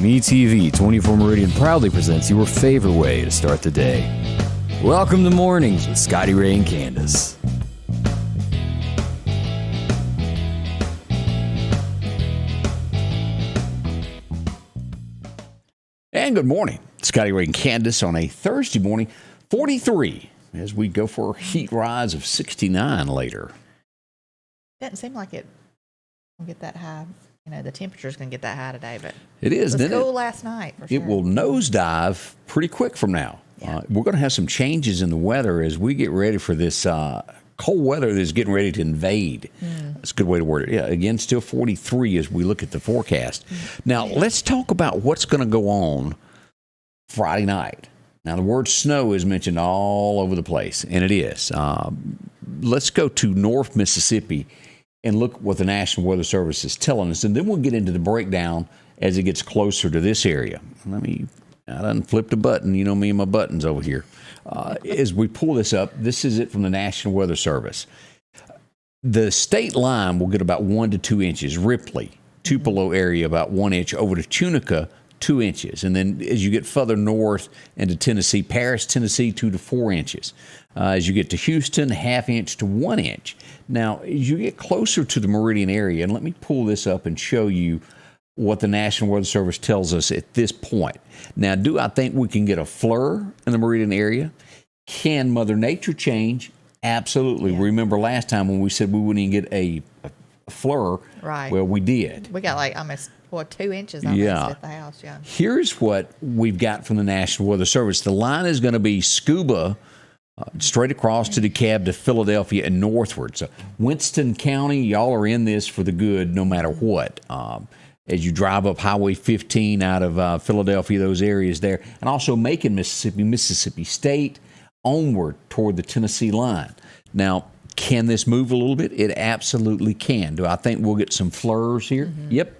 MeTV 24 Meridian proudly presents your favorite way to start the day. Welcome to Mornings with Scotty Ray and Candace. And good morning. Scotty Ray and Candace on a Thursday morning, 43, as we go for a heat rise of 69 later. Doesn't seem like it will get that high. You know, the temperature's going to get that high today, but it is. It was cool last night. For sure. It will nosedive pretty quick from now. Yeah. We're going to have some changes in the weather as we get ready for this cold weather that's getting ready to invade. That's a good way to word it. Yeah, again, still 43 as we look at the forecast. Now, let's talk about what's going to go on Friday night. Now, the word snow is mentioned all over the place, and it is. Let's go to North Mississippi and look what the National Weather Service is telling us, and then we'll get into the breakdown as it gets closer to this area. I done flipped a button. You know me and my buttons over here. As we pull this up, this is it from the National Weather Service. The state line will get about 1 to 2 inches. Ripley, Tupelo area, about 1 inch. Over to Tunica, 2 inches. And then as you get further north into Tennessee, Paris, Tennessee, 2 to 4 inches. As you get to Houston, 1/2 inch to 1 inch. Now, as you get closer to the Meridian area, and let me pull this up and show you what the National Weather Service tells us at this point. Now, do I think we can get a flur in the Meridian area? Can Mother Nature change? Absolutely. Yeah. Remember last time when we said we wouldn't even get a flur? Right. Well, we did. We got like almost 2 inches almost at the house. Yeah. Here's what we've got from the National Weather Service. The line is going to be scuba straight across to DeKalb to Philadelphia and northward. So Winston County, y'all are in this for the good no matter what. As you drive up Highway 15 out of Philadelphia, those areas there, and also Macon, Mississippi, Mississippi State, onward toward the Tennessee line. Now, can this move a little bit? It absolutely can. Do I think we'll get some flurs here? Yep.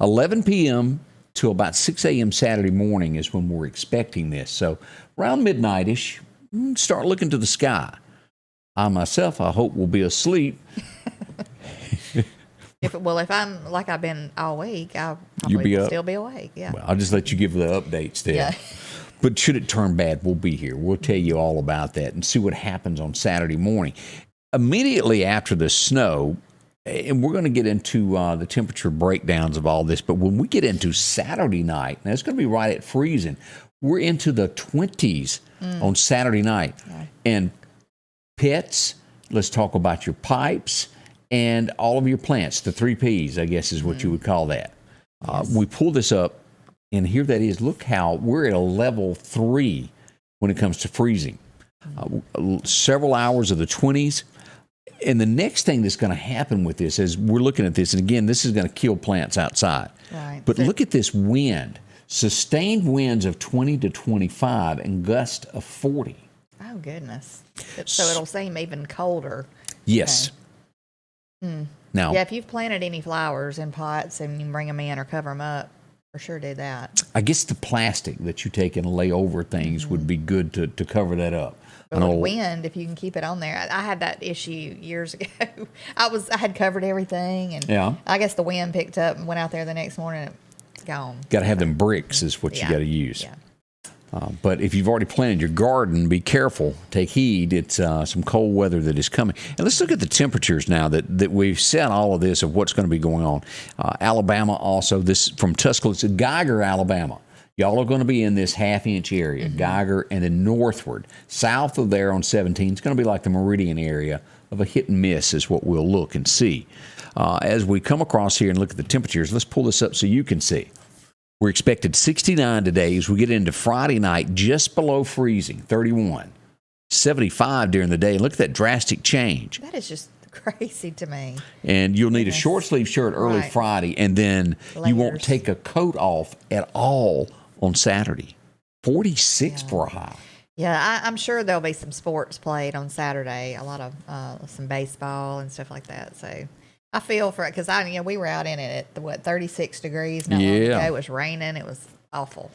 11 p.m. to about 6 a.m. Saturday morning is when we're expecting this. So around midnight-ish, start looking to the sky. I myself, I hope, will be asleep. If I'm like I've been all week, I'll probably still be awake. Yeah. Well, I'll just let you give the updates there. Yeah. But should it turn bad, we'll be here. We'll tell you all about that and see what happens on Saturday morning. Immediately after the snow, and we're going to get into the temperature breakdowns of all this, but when we get into Saturday night, now it's going to be right at freezing. We're into the 20s on Saturday night. Yeah. And pets, let's talk about your pipes and all of your plants. The 3 Ps, I guess, is what you would call that. Yes. We pull this up, and here that is. Look how we're at a level 3 when it comes to freezing. Several hours of the 20s. And the next thing that's going to happen with this is we're looking at this, and again, this is going to kill plants outside. Right. But look at this wind. Sustained winds of 20 to 25 and gusts of 40. Oh, goodness. So it'll seem even colder. Yes. Okay. Now, yeah, if you've planted any flowers in pots and you can bring them in or cover them up, for sure do that. I guess the plastic that you take and lay over things would be good to cover that up. But with wind, if you can keep it on there. I had that issue years ago. I had covered everything, and I guess the wind picked up and went out there the next morning and it's gone. Got to have them bricks is what you got to use. Yeah. But if you've already planted your garden, be careful. Take heed. It's some cold weather that is coming. And let's look at the temperatures now that we've said all of this of what's going to be going on. Alabama also, this from Tuscaloosa, Geiger, Alabama. Y'all are going to be in this 1/2 inch area, Geiger, and then northward. South of there on 17, it's going to be like the Meridian area of a hit and miss is what we'll look and see. As we come across here and look at the temperatures, let's pull this up so you can see. We're expected 69 today as we get into Friday night, just below freezing, 31. 75 during the day. Look at that drastic change. That is just crazy to me. And you'll need a short sleeve shirt early Friday, and then you won't take a coat off at all on Saturday. 46 for a high. Yeah, I'm sure there'll be some sports played on Saturday. A lot of some baseball and stuff like that. So I feel for it because we were out in it at 36 degrees not long ago. It was raining. It was awful.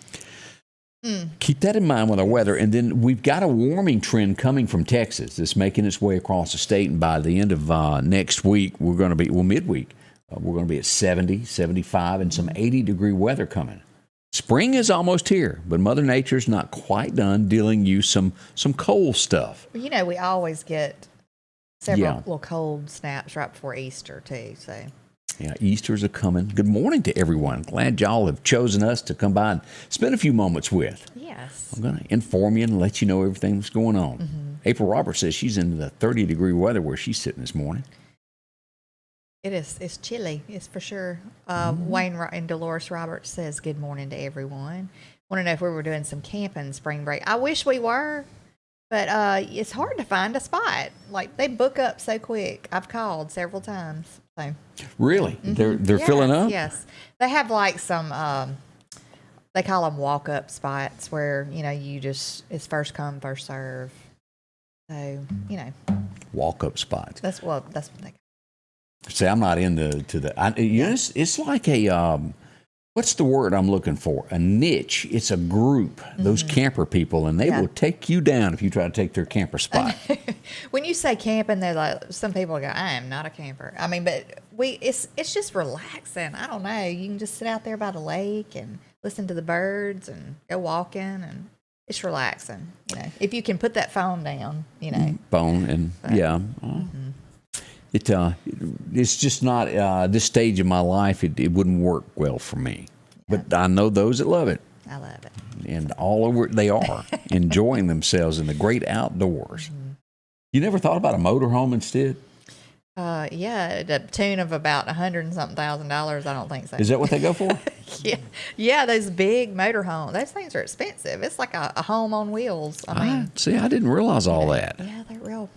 Keep that in mind with our weather. And then we've got a warming trend coming from Texas that's making its way across the state. And by the end of next week, we're going to be, midweek, we're going to be at 70, 75, and some 80-degree weather coming. Spring is almost here, but Mother Nature's not quite done dealing you some cold stuff. You know, we always get several little cold snaps right before Easter, too. So, yeah, Easter's a coming. Good morning to everyone. Glad y'all have chosen us to come by and spend a few moments with. Yes. I'm going to inform you and let you know everything that's going on. Mm-hmm. April Roberts says she's in the 30-degree weather where she's sitting this morning. It is. It's chilly. It's for sure. Wayne and Dolores Roberts says, good morning to everyone. Want to know if we were doing some camping spring break. I wish we were, but it's hard to find a spot. Like, they book up so quick. I've called several times. So. Really? Mm-hmm. They're filling up? Yes. They have like some, they call them walk-up spots where, you know, it's first come, first serve. So, you know. Walk-up spots. That's what they call. See, I'm not into it's like a what's the word I'm looking for? A niche. It's a group. Those camper people, and they will take you down if you try to take their camper spot. When you say camping, they're like, some people go, I am not a camper. I mean, but it's just relaxing. I don't know. You can just sit out there by the lake and listen to the birds and go walking, and it's relaxing. You know, if you can put that phone down, you know. It's just not this stage of my life. It wouldn't work well for me. Yeah. But I know those that love it. I love it. And all over they are enjoying themselves in the great outdoors. Mm-hmm. You never thought about a motorhome instead? Yeah, the tune of about $100,000 I don't think so. Is that what they go for? yeah. Those big motorhomes. Those things are expensive. It's like a home on wheels. I mean, see, I didn't realize all that. Yeah, they're real.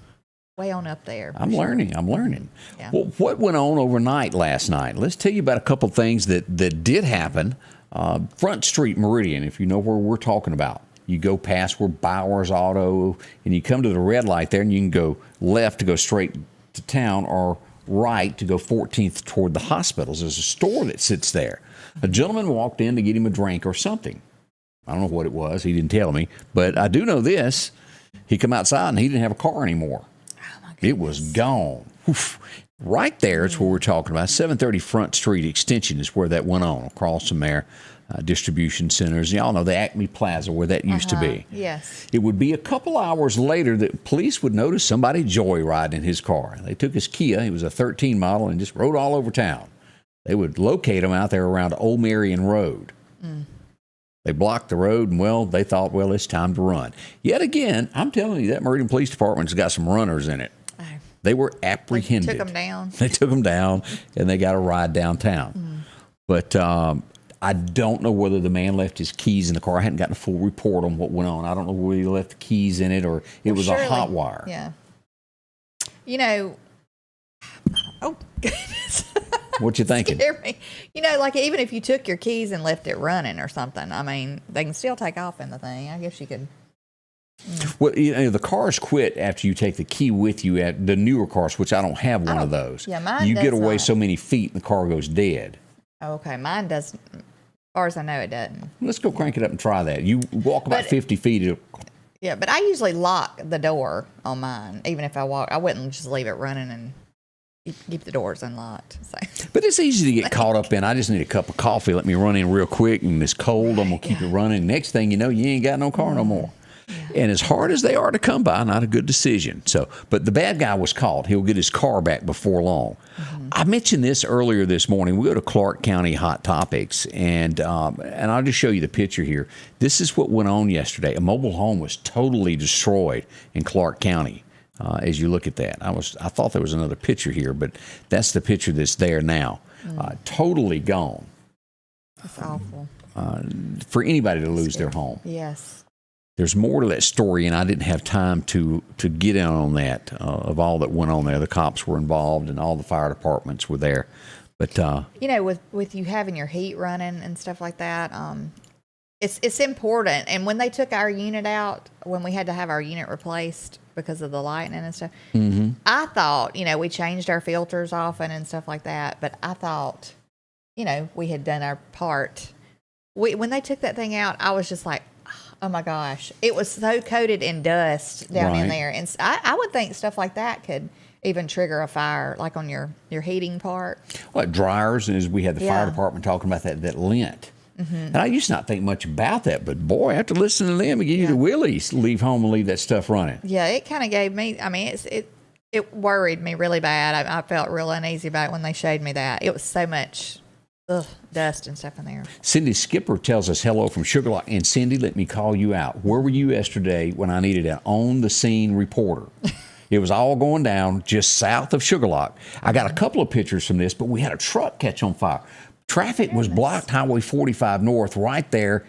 Way on up there. I'm learning. Yeah. Well, what went on overnight last night? Let's tell you about a couple things that did happen. Front Street Meridian, if you know where we're talking about. You go past where Bowers Auto, and you come to the red light there, and you can go left to go straight to town, or right to go 14th toward the hospitals. There's a store that sits there. A gentleman walked in to get him a drink or something. I don't know what it was. He didn't tell me. But I do know this. He come outside, and he didn't have a car anymore. It was gone. Oof. Right there is where we're talking about. 730 Front Street Extension is where that went on, across from there. Distribution centers. Y'all know the Acme Plaza where that used to be. Yes. It would be a couple hours later that police would notice somebody joyriding in his car. They took his Kia. He was a 13 model and just rode all over town. They would locate him out there around Old Marion Road. They blocked the road, and, they thought, it's time to run. Yet again, I'm telling you, that Meridian Police Department's got some runners in it. They were apprehended. They took them down. They took them down, and they got a ride downtown. But I don't know whether the man left his keys in the car. I hadn't gotten a full report on what went on. I don't know whether he left the keys in it or it was a hot wire. Yeah. You know, oh, goodness. What you thinking? Scare me. You know, like even if you took your keys and left it running or something, I mean, they can still take off in the thing. I guess you could. Well, you know, the cars quit after you take the key with you at the newer cars, which I don't have one of those. Yeah, mine You does get away not. so many feet and the car goes dead. Okay, mine does. As far as I know, it doesn't. Let's go crank it up and try that. You walk about 50 feet. Yeah, but I usually lock the door on mine. Even if I walk, I wouldn't just leave it running and keep the doors unlocked. So. But it's easy to get caught up in. I just need a cup of coffee. Let me run in real quick, and it's cold. I'm going to keep it running. Next thing you know, you ain't got no car no more. Yeah. And as hard as they are to come by, not a good decision. But the bad guy was caught. He'll get his car back before long. I mentioned this earlier this morning. We go to Clark County Hot Topics, and I'll just show you the picture here. This is what went on yesterday. A mobile home was totally destroyed in Clark County. As you look at that, I thought there was another picture here, but that's the picture that's there now. Totally gone. That's awful. For anybody to lose their home. Yes. There's more to that story, and I didn't have time to get in on that, of all that went on there. The cops were involved, and all the fire departments were there. But you know, with you having your heat running and stuff like that, it's important. And when they took our unit out, when we had to have our unit replaced because of the lightning and stuff, I thought, you know, we changed our filters often and stuff like that. But I thought, you know, we had done our part. When they took that thing out, I was just like, oh my gosh, it was so coated in dust down in there. And I would think stuff like that could even trigger a fire, like on your heating part. Well, dryers, as we had the fire department talking about that lint And I used to not think much about that, but boy, after listening to them and give you the willies, leave home and leave that stuff running. Yeah, it kind of gave me, I mean, it worried me really bad. I felt real uneasy about it when they showed me that. It was so much dust and stuff in there. Cindy Skipper tells us hello from Sugar Lock. And Cindy, let me call you out. Where were you yesterday when I needed an on-the-scene reporter? It was all going down just south of Sugar Lock. I got a couple of pictures from this, but we had a truck catch on fire. Traffic was blocked, Highway 45 North, right there,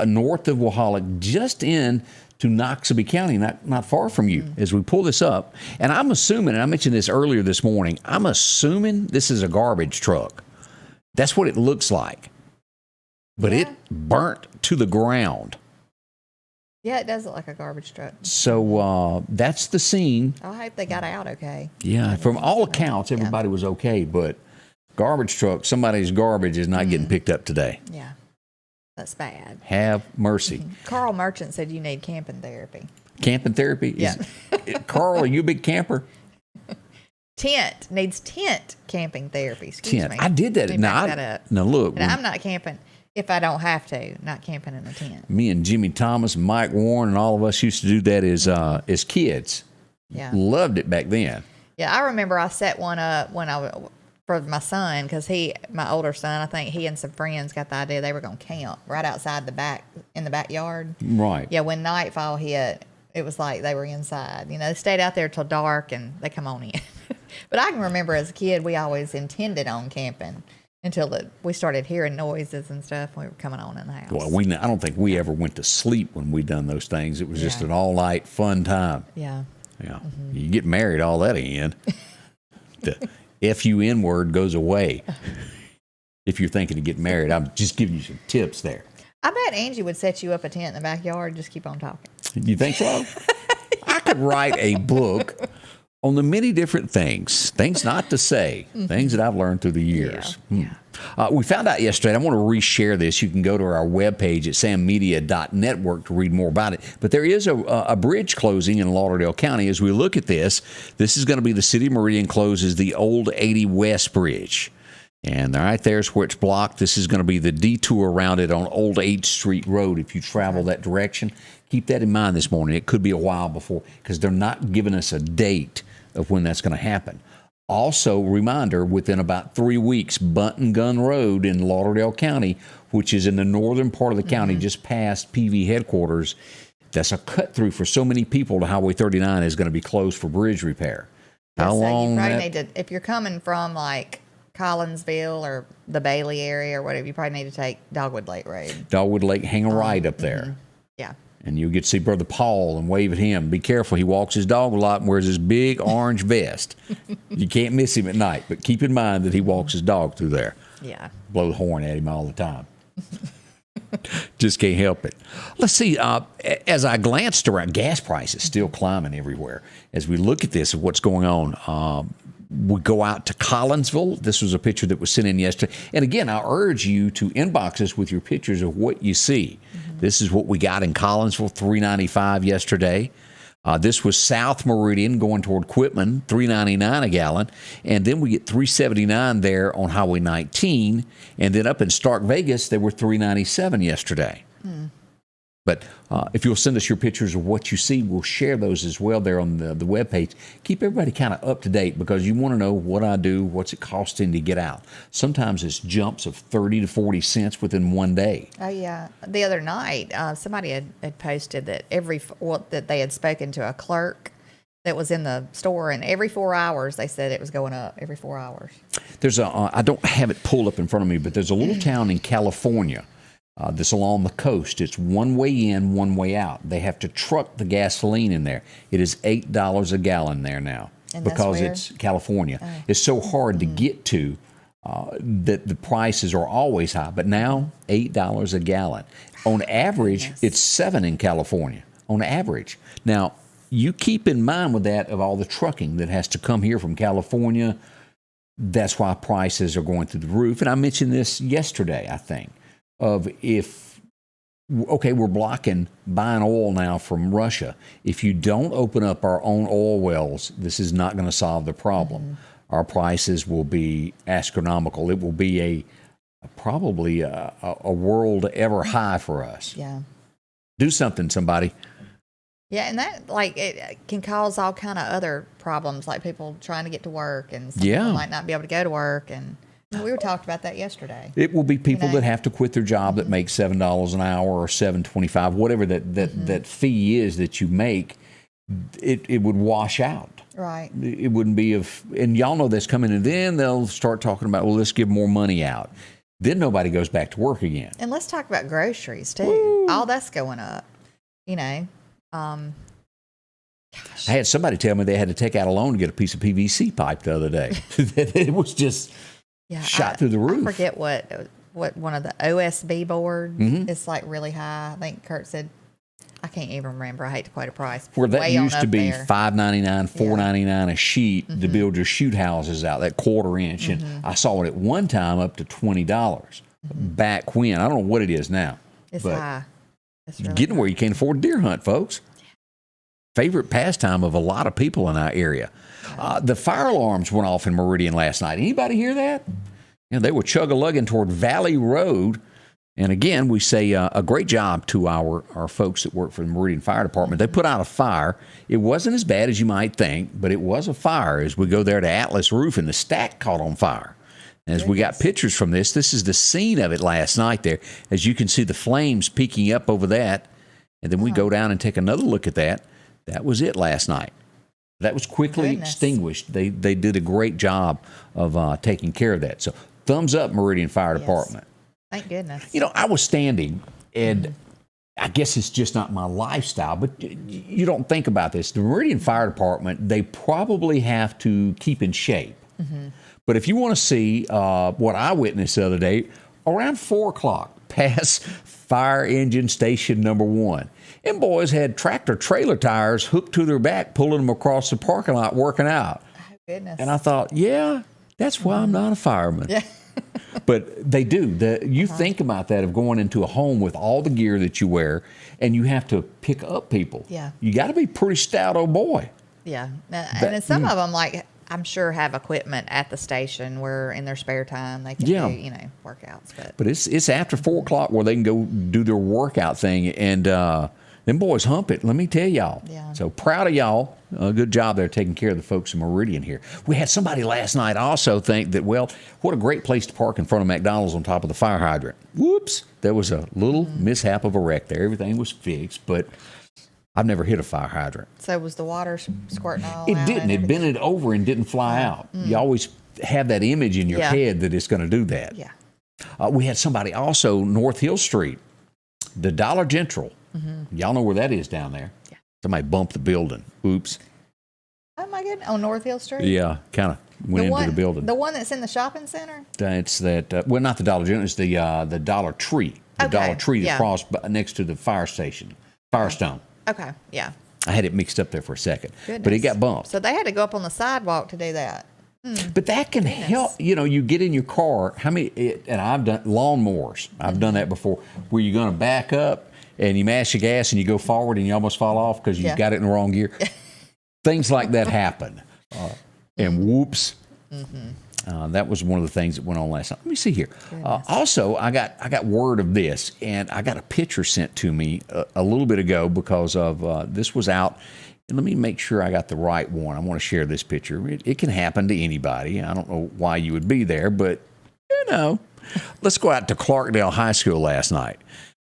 north of Wahalik, just in to Noxubee County, not far from you, as we pull this up. And I'm assuming, and I mentioned this earlier this morning, I'm assuming this is a garbage truck. That's what it looks like. But it burnt to the ground. Yeah, it does look like a garbage truck. So that's the scene. I hope they got out okay. Yeah, from all accounts, everybody was okay, but garbage truck, somebody's garbage is not getting picked up today. Yeah, that's bad. Have mercy. Carl Merchant said you need camping therapy. Camping therapy? Yeah. Carl, are you a big camper? Needs tent camping therapy. Excuse me. I did that. Now look. And I'm not camping if I don't have to. Not camping in a tent. Me and Jimmy Thomas, Mike Warren, and all of us used to do that as kids. Yeah. Loved it back then. Yeah, I remember I set one up for my son because my older son, I think he and some friends got the idea they were going to camp right outside in the backyard. Right. Yeah, when nightfall hit, it was like they were inside. You know, they stayed out there till dark and they come on in. But I can remember as a kid, we always intended on camping until we started hearing noises and stuff when we were coming on in the house. Well, I don't think we ever went to sleep when we done those things. It was just an all-night fun time. Yeah. Yeah. You get married, all that in. The FUN word goes away. If you're thinking of getting married, I'm just giving you some tips there. I bet Angie would set you up a tent in the backyard and just keep on talking. You think so? I could write a book on the many different things not to say, things that I've learned through the years. We found out yesterday, I want to reshare this. You can go to our webpage at sammedia.network to read more about it. But there is a bridge closing in Lauderdale County. As we look at this is going to be the City of Meridian closes the old 80 West Bridge. And right there's where it's blocked. This is going to be the detour around it on Old 8th Street Road. If you travel that direction, keep that in mind this morning. It could be a while before, because they're not giving us a date of when that's going to happen. Also, reminder, within about 3 weeks, Bunton Gun Road in Lauderdale County, which is in the northern part of the county, just past PV headquarters, that's a cut through for so many people to Highway 39 is going to be closed for bridge repair. How long? You probably need to, if you're coming from like Collinsville or the Bailey area or whatever, you probably need to take Dogwood Lake Road. Dogwood Lake, hang a right up there. Yeah. And you'll get to see Brother Paul and wave at him. Be careful. He walks his dog a lot and wears his big orange vest. You can't miss him at night, but keep in mind that he walks his dog through there. Yeah. Blow the horn at him all the time. Just can't help it. Let's see. As I glanced around, gas prices still climbing everywhere. As we look at this, of what's going on, we go out to Collinsville. This was a picture that was sent in yesterday. And again, I urge you to inbox us with your pictures of what you see. This is what we got in Collinsville, $3.95 yesterday. This was South Meridian going toward Quitman, $3.99 a gallon. And then we get $3.79 there on Highway 19. And then up in Stark Vegas, they were $3.97 yesterday. But if you'll send us your pictures of what you see, we'll share those as well there on the webpage. Keep everybody kind of up to date, because you want to know what I do, what's it costing to get out. Sometimes it's jumps of 30 to 40 cents within one day. Oh, yeah. The other night, somebody had posted that that they had spoken to a clerk that was in the store, and every 4 hours they said it was going up every 4 hours. There's I don't have it pulled up in front of me, but there's a little town in California that's along the coast. It's one way in, one way out. They have to truck the gasoline in there. It is $8 a gallon there now, because it's California. It's so hard to get to that the prices are always high. But now, $8 a gallon. On average, it's $7 in California, on average. Now, you keep in mind with that of all the trucking that has to come here from California. That's why prices are going through the roof. And I mentioned this yesterday, I think, of we're blocking buying oil now from Russia. If you don't open up our own oil wells, this is not going to solve the problem. Our prices will be astronomical. It will be probably a world ever high for us. Yeah. Do something, somebody. Yeah, and that it can cause all kind of other problems, like people trying to get to work, and some people might not be able to go to work. And we were talking about that yesterday. It will be people that have to quit their job that make $7 an hour or $7.25, whatever that fee is that you make. It would wash out. Right. It wouldn't be and y'all know that's coming, and then they'll start talking about, well, let's give more money out. Then nobody goes back to work again. And let's talk about groceries too. Woo. All that's going up. Gosh. I had somebody tell me they had to take out a loan to get a piece of PVC pipe the other day. It was just shot through the roof. I forget what one of the OSB board. It's like really high. I think Kurt said, I can't even remember. I hate to quote a price. Where that used to be $5.99, $4.99 a sheet to build your shoot houses out, that 1/4 inch. And I saw it at one time up to $20 back when. I don't know what it is now. It's high. It's really getting where you can't afford deer hunt, folks. Favorite pastime of a lot of people in our area. The fire alarms went off in Meridian last night. Anybody hear that? They were chug-a-lugging toward Valley Road. And again, we say a great job to our folks that work for the Meridian Fire Department. They put out a fire. It wasn't as bad as you might think, but it was a fire. As we go there to Atlas Roof, and the stack caught on fire. As we got pictures from this is the scene of it last night there. As you can see the flames peeking up over that. And then we go down and take another look at that. That was it last night. That was quickly extinguished. They did a great job of taking care of that. So thumbs up, Meridian Fire Department. Thank goodness. I was standing, and I guess it's just not my lifestyle, but you don't think about this. The Meridian Fire Department, they probably have to keep in shape. But if you want to see what I witnessed the other day, around 4 o'clock, past fire engine station number 1, and boys had tractor-trailer tires hooked to their back, pulling them across the parking lot, working out. Oh, goodness. And I thought, that's why I'm not a fireman. Yeah. But they do. You think about that, of going into a home with all the gear that you wear, and you have to pick up people. Yeah. You got to be a pretty stout old boy. Yeah. And then some of them, like, I'm sure have equipment at the station where in their spare time they can do, workouts. But it's after 4 o'clock where they can go do their workout thing, and them boys hump it, let me tell y'all. Yeah. So proud of y'all. Good job there taking care of the folks in Meridian here. We had somebody last night also think that, well, what a great place to park in front of McDonald's on top of the fire hydrant. Whoops. There was a little mishap of a wreck there. Everything was fixed, but I've never hit a fire hydrant. So was the water squirting all It out? didn't. It bent it over and didn't fly out. You always have that image in your head that it's going to do that. Yeah. We had somebody also, North Hill Street, the Dollar General. Y'all know where that is down there. Yeah. Somebody bumped the building. Oops. Oh, my goodness. On North Hill Street? Yeah, kind of went into the building. The one that's in the shopping center? It's that, well, not the Dollar General. It's the Dollar Tree. The Dollar Tree that crossed next to the fire station, Firestone. Okay, yeah. I had it mixed up there for a second. Goodness. But it got bumped. So they had to go up on the sidewalk to do that. But that can help. You get in your car. And I've done lawnmowers. I've done that before, where you're going to back up and you mash the gas and you go forward and you almost fall off because you got it in the wrong gear. Things like that happen. And whoops. That was one of the things that went on last night. Let me see here. Also, I got word of this, and I got a picture sent to me a little bit ago because of this was out. And let me make sure I got the right one. I want to share this picture. It can happen to anybody. I don't know why you would be there, but, Let's go out to Clarkdale High School last night.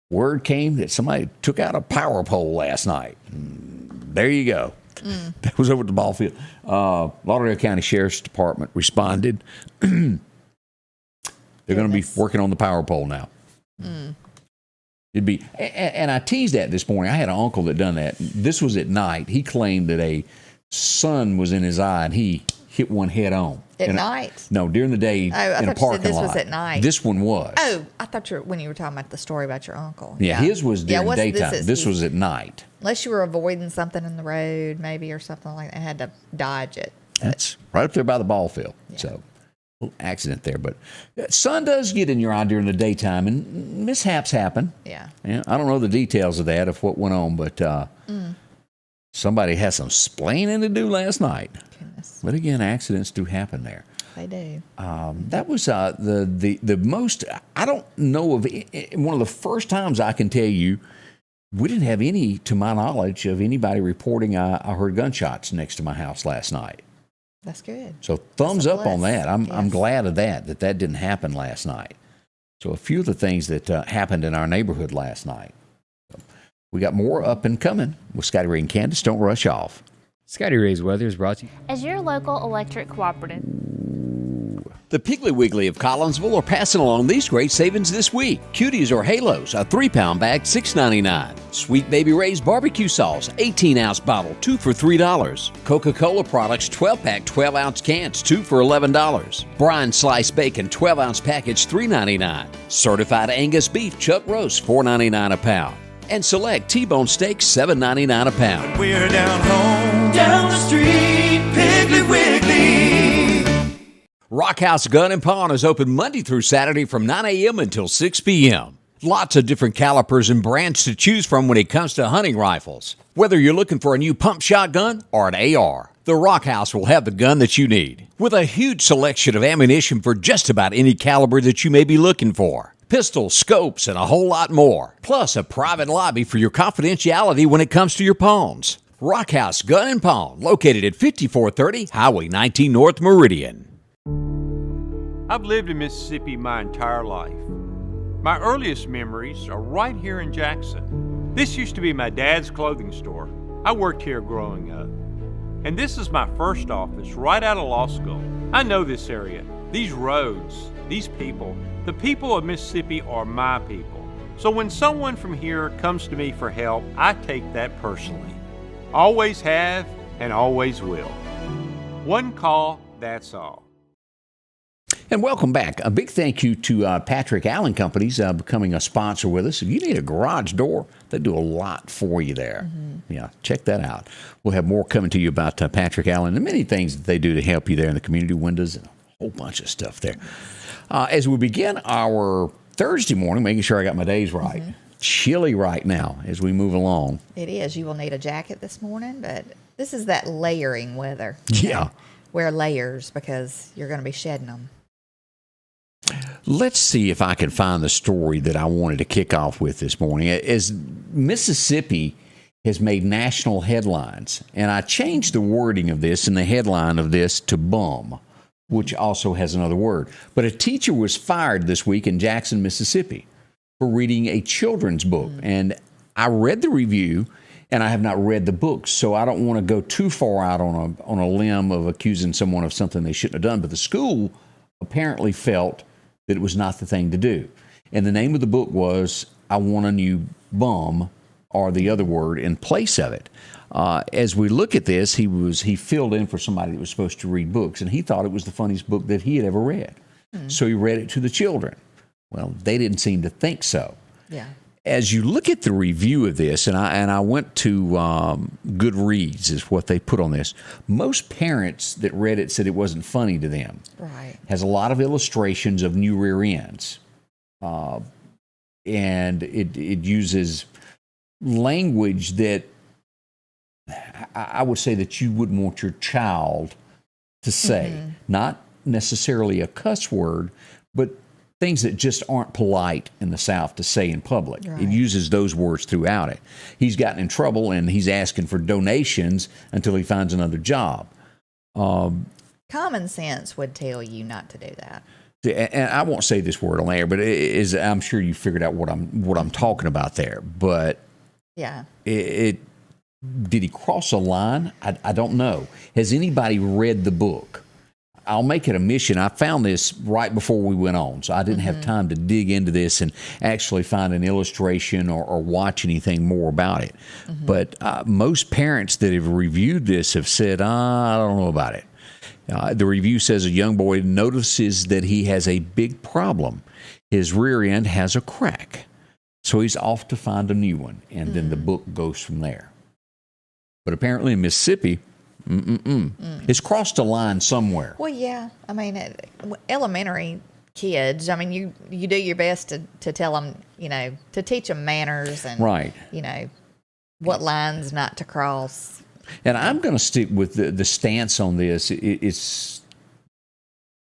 Word came that somebody took out a power pole last night. There you go. That was over at the ball field. Lauderdale County Sheriff's Department responded. They're going to be working on the power pole now. It'd be, and I teased that this morning. I had an uncle that done that. This was at night. He claimed that a sun was in his eye and he hit one head on. At night? No, during the day in a parking lot. This was at night. This one was. Oh, I thought when you were talking about the story about your uncle. Yeah, his was during daytime. This was at night. Unless you were avoiding something in the road, maybe, or something like that, and had to dodge it. That's right up there by the ball field. Yeah. So, a little accident there. But sun does get in your eye during the daytime, and mishaps happen. Yeah. I don't know the details of that, of what went on, but somebody had some splaining to do last night. Goodness. But again, accidents do happen there. They do. That was the most, I don't know of, one of the first times I can tell you, we didn't have any, to my knowledge, of anybody reporting I heard gunshots next to my house last night. That's good. So thumbs up on that. I'm Yes. glad of that didn't happen last night. So a few of the things that happened in our neighborhood last night. We got more up and coming with Scotty Ray and Candace. Don't rush off. Scotty Ray's weather is brought to you. As your local electric cooperative. The Piggly Wiggly of Collinsville are passing along these great savings this week. Cuties or Halos, a 3-pound bag, $6.99. Sweet Baby Ray's barbecue sauce, 18-ounce bottle, 2 for $3. Coca-Cola products, 12-pack, 12-ounce cans, 2 for $11. Brine sliced bacon, 12-ounce package, $3.99. Certified Angus beef chuck roast, $4.99 a pound. And select T-bone steak, $7.99 a pound. We're down home, down the street, Piggly Wiggly. Rockhouse Gun and Pawn is open Monday through Saturday from 9 a.m. until 6 p.m. Lots of different calibers and brands to choose from when it comes to hunting rifles. Whether you're looking for a new pump shotgun or an AR, the Rockhouse will have the gun that you need. With a huge selection of ammunition for just about any caliber that you may be looking for. Pistols, scopes, and a whole lot more. Plus a private lobby for your confidentiality when it comes to your pawns. Rockhouse Gun and Pawn, located at 5430 Highway 19 North Meridian. I've lived in Mississippi my entire life. My earliest memories are right here in Jackson. This used to be my dad's clothing store. I worked here growing up. And this is my first office right out of law school. I know this area, these roads, these people. The people of Mississippi are my people. So when someone from here comes to me for help, I take that personally. Always have and always will. One call, that's all. And welcome back. A big thank you to Patrick Allen Companies becoming a sponsor with us. If you need a garage door, they do a lot for you there. Mm-hmm. Yeah, check that out. We'll have more coming to you about Patrick Allen and many things that they do to help you there in the community windows and a whole bunch of stuff there. As we begin our Thursday morning, making sure I got my days right. Mm-hmm. Chilly right now as we move along. It is. You will need a jacket this morning, but this is that layering weather. Yeah. Wear layers because you're going to be shedding them. Let's see if I can find the story that I wanted to kick off with this morning. As Mississippi has made national headlines, and I changed the wording of this in the headline of this to Bumm, which also has another word. But a teacher was fired this week in Jackson, Mississippi for reading a children's book. Mm-hmm. And I read the review, and I have not read the book, so I don't want to go too far out on a limb of accusing someone of something they shouldn't have done. But the school apparently felt that it was not the thing to do. And the name of the book was I Want a New Bum, or the other word, in place of it. As we look at this, he filled in for somebody that was supposed to read books, and he thought it was the funniest book that he had ever read. Mm-hmm. So he read it to the children. Well, they didn't seem to think so. Yeah. As you look at the review of this, and I went to Goodreads is what they put on this. Most parents that read it said it wasn't funny to them. Right. Has a lot of illustrations of new rear ends, and it uses language that I would say that you wouldn't want your child to say. Mm-hmm. Not necessarily a cuss word, but things that just aren't polite in the South to say in public. Right. It uses those words throughout it. He's gotten in trouble, and he's asking for donations until he finds another job. Common sense would tell you not to do that. And I won't say this word on air, but I'm sure you figured out what I'm talking about there. But yeah, did he cross a line? I don't know. Has anybody read the book? I'll make it a mission. I found this right before we went on, so I didn't have time to dig into this and actually find an illustration or watch anything more about it. Mm-hmm. But most parents that have reviewed this have said, I don't know about it. The review says a young boy notices that he has a big problem. His rear end has a crack, so he's off to find a new one, and then the book goes from there. But apparently in Mississippi, it's crossed a line somewhere. Well, yeah. I mean, elementary kids, I mean, you do your best to tell them, to teach them manners and, right. What lines not to cross. And I'm going to stick with the stance on this. It's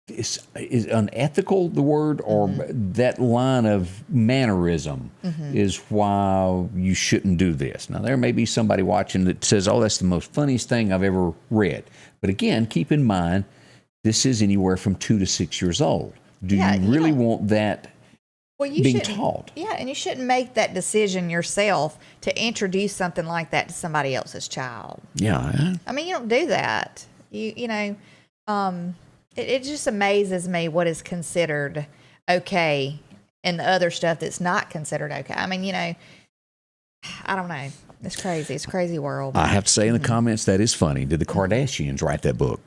is unethical the word, or that line of mannerism is why you shouldn't do this. Now, there may be somebody watching that says, oh, that's the most funniest thing I've ever read. But again, keep in mind, this is anywhere from 2 to 6 years old. Do you really want that being taught? Yeah, and you shouldn't make that decision yourself to introduce something like that to somebody else's child. Yeah. I mean, you don't do that. It just amazes me what is considered okay and the other stuff that's not considered okay. I mean, I don't know. It's crazy. It's a crazy world. I have to say in the comments, that is funny. Did the Kardashians write that book?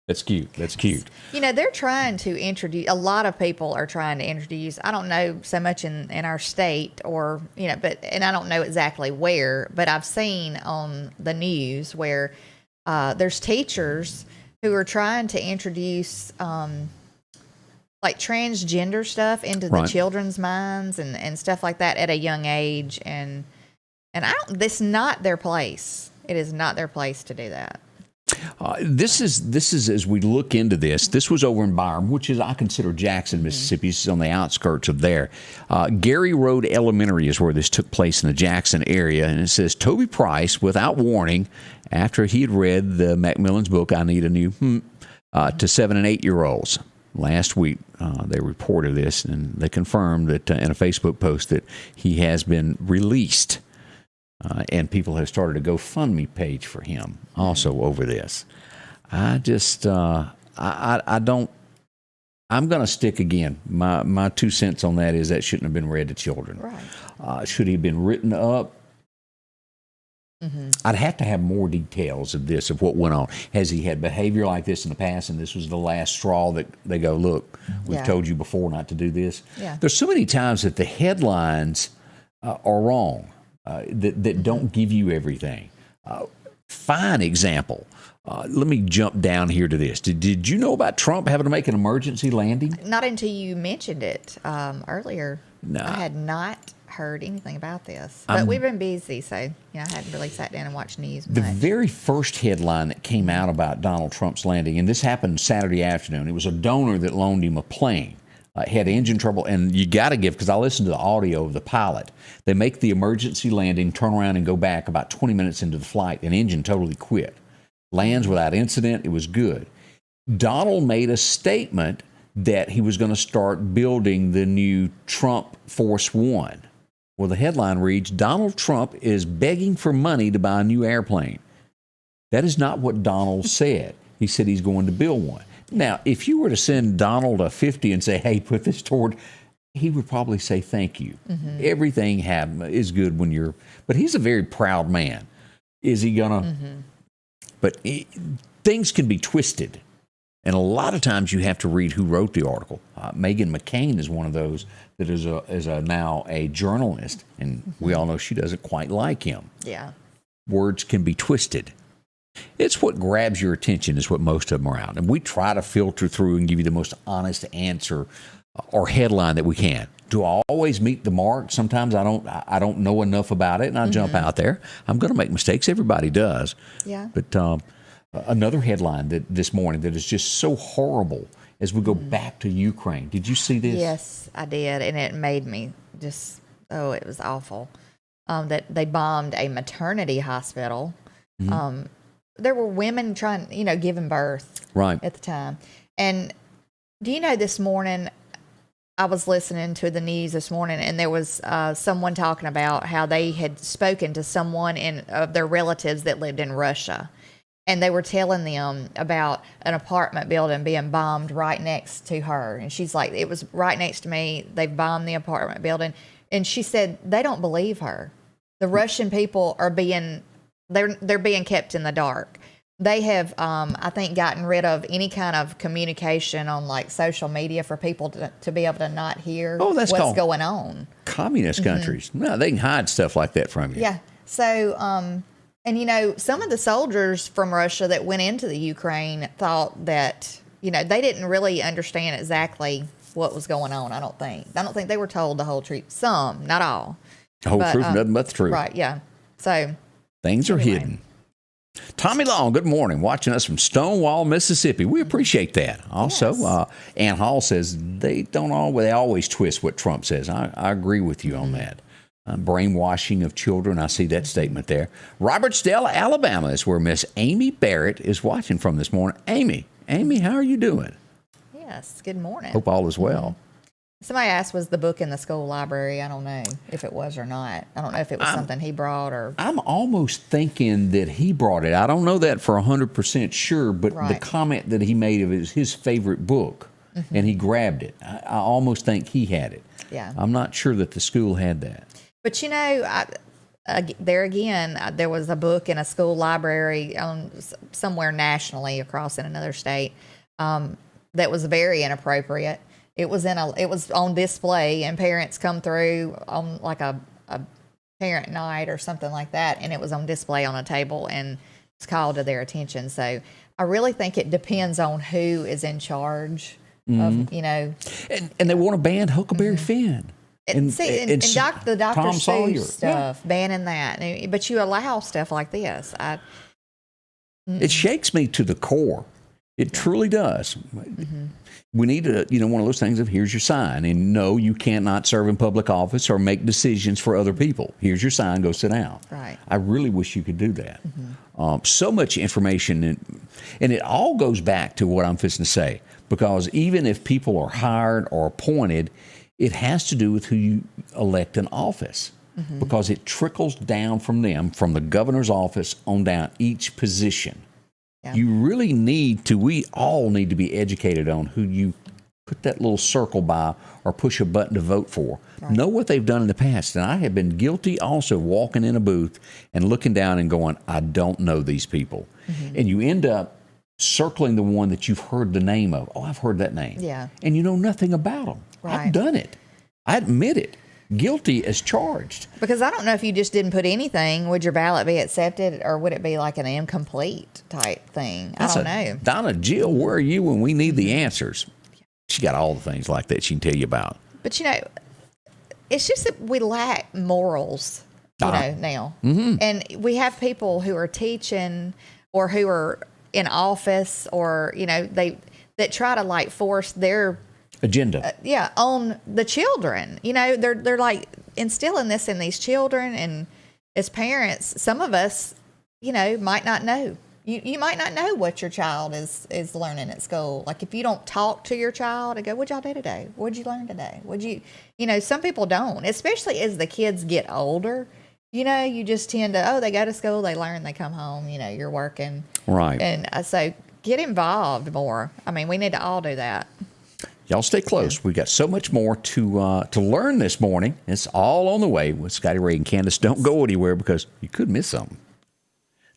That's cute. That's cute. They're trying to introduce, a lot of people are trying to introduce, I don't know so much in our state or, and I don't know exactly where, but I've seen on the news where there's teachers who are trying to introduce like transgender stuff into the children's minds and stuff like that at a young age. And this is not their place. It is not their place to do that. This is as we look into this was over in Byram, which is, I consider Jackson, Mississippi. This is on the outskirts of there. Gary Road Elementary is where this took place in the Jackson area. And it says, Toby Price, without warning, after he had read the Macmillan's book, I Need a New to 7 and 8 year olds. Last week, they reported this, and they confirmed that in a Facebook post that he has been released. And people have started a GoFundMe page for him also over this. I just, I don't, I'm going to stick again. My 2 cents on that is that shouldn't have been read to children. Right. Should he have been written up? I'd have to have more details of this, of what went on. Has he had behavior like this in the past, and this was the last straw that they go, look, we've told you before not to do this? Yeah. There's so many times that the headlines are wrong. That don't give you everything. Fine example. Let me jump down here to this. Did you know about Trump having to make an emergency landing? Not until you mentioned it earlier. No. I had not heard anything about this. But we've been busy, so I hadn't really sat down and watched news much. The very first headline that came out about Donald Trump's landing, and this happened Saturday afternoon, it was a donor that loaned him a plane. Had engine trouble, and you got to give, because I listened to the audio of the pilot. They make the emergency landing, turn around and go back about 20 minutes into the flight, and engine totally quit. Lands without incident. It was good. Donald made a statement that he was going to start building the new Trump Force One. Well, the headline reads, Donald Trump is begging for money to buy a new airplane. That is not what Donald said. He said he's going to build one. Now, if you were to send Donald a 50 and say, hey, put this toward, he would probably say thank you. Everything is good when you're, but he's a very proud man. Is he going to? But things can be twisted. And a lot of times you have to read who wrote the article. Meghan McCain is one of those that is now a journalist. And we all know she doesn't quite like him. Yeah. Words can be twisted. It's what grabs your attention is what most of them are out. And we try to filter through and give you the most honest answer or headline that we can. Do I always meet the mark? Sometimes I don't know enough about it, and I jump out there. I'm going to make mistakes. Everybody does. Yeah. But another headline that this morning that is just so horrible as we go back to Ukraine. Did you see this? Yes, I did, and it made me just, it was awful. That they bombed a maternity hospital. There were women trying, giving birth at the time. And do you know, this morning, I was listening to the news this morning, and there was someone talking about how they had spoken to someone of their relatives that lived in Russia. And they were telling them about an apartment building being bombed right next to her. And she's like, it was right next to me. They bombed the apartment building. And she said, they don't believe her. The Russian people are they're being kept in the dark. They have, I think, gotten rid of any kind of communication on like social media for people to be able to not hear what's going on. Communist countries. No, they can hide stuff like that from you. Yeah. So, and some of the soldiers from Russia that went into the Ukraine thought that, they didn't really understand exactly what was going on. I don't think they were told the whole truth. Some, not all. The whole truth, nothing but the truth. Right. Yeah. So things are hidden. Tommy Long, good morning. Watching us from Stonewall, Mississippi. We appreciate that. Also, Yes. Ann Hall says they always twist what Trump says. I agree with you on that. Brainwashing of children. I see that statement there. Robertsdale, Alabama is where Miss Amy Barrett is watching from this morning. Amy, how are you doing? Yes, good morning. Hope all is well. Somebody asked, was the book in the school library? I don't know if it was or not. I don't know if it was something he brought or... I'm almost thinking that he brought it. I don't know that for 100% sure, but the comment that he made of it is his favorite book, and he grabbed it. I almost think he had it. Yeah. I'm not sure that the school had that. But, there again, there was a book in a school library somewhere nationally across in another state that was very inappropriate. It was on display, and parents come through on like a parent night or something like that, and it was on display on a table, and it's called to their attention. So I really think it depends on who is in charge of, And they want to ban Huckleberry Finn. And the Dr. Tom Sawyer Seuss stuff, banning that. But you allow stuff like this. It shakes me to the core. It truly does. We need to, one of those things of here's your sign. And no, you cannot serve in public office or make decisions for other people. Here's your sign, go sit down. Right. I really wish you could do that. So much information. And it all goes back to what I'm fixing to say. Because even if people are hired or appointed, it has to do with who you elect in office, because it trickles down from them, from the governor's office on down each position. Yeah. We all need to be educated on who you put that little circle by or push a button to vote for. Right. Know what they've done in the past. And I have been guilty also walking in a booth and looking down and going, I don't know these people. And you end up circling the one that you've heard the name of. Oh, I've heard that name. Yeah. And you know nothing about them. Right. I've done it. I admit it. Guilty as charged. Because I don't know if you just didn't put anything, would your ballot be accepted, or would it be like an incomplete type thing? I don't know. Donna Jill, where are you when we need the answers? She got all the things like that she can tell you about. But, it's just that we lack morals, now. And we have people who are teaching or who are in office or, that try to force their agenda. On the children. They're like instilling this in these children, and as parents, some of us, might not know. You might not know what your child is learning at school. Like if you don't talk to your child and go, what'd y'all do today? What'd you learn today? Some people don't, especially as the kids get older. You just tend to, they go to school, they learn, they come home, you're working. Right. And so get involved more. I mean, we need to all do that. Y'all stay close. We've got so much more to learn this morning. It's all on the way with Scotty Ray and Candace. Don't go anywhere because you could miss something.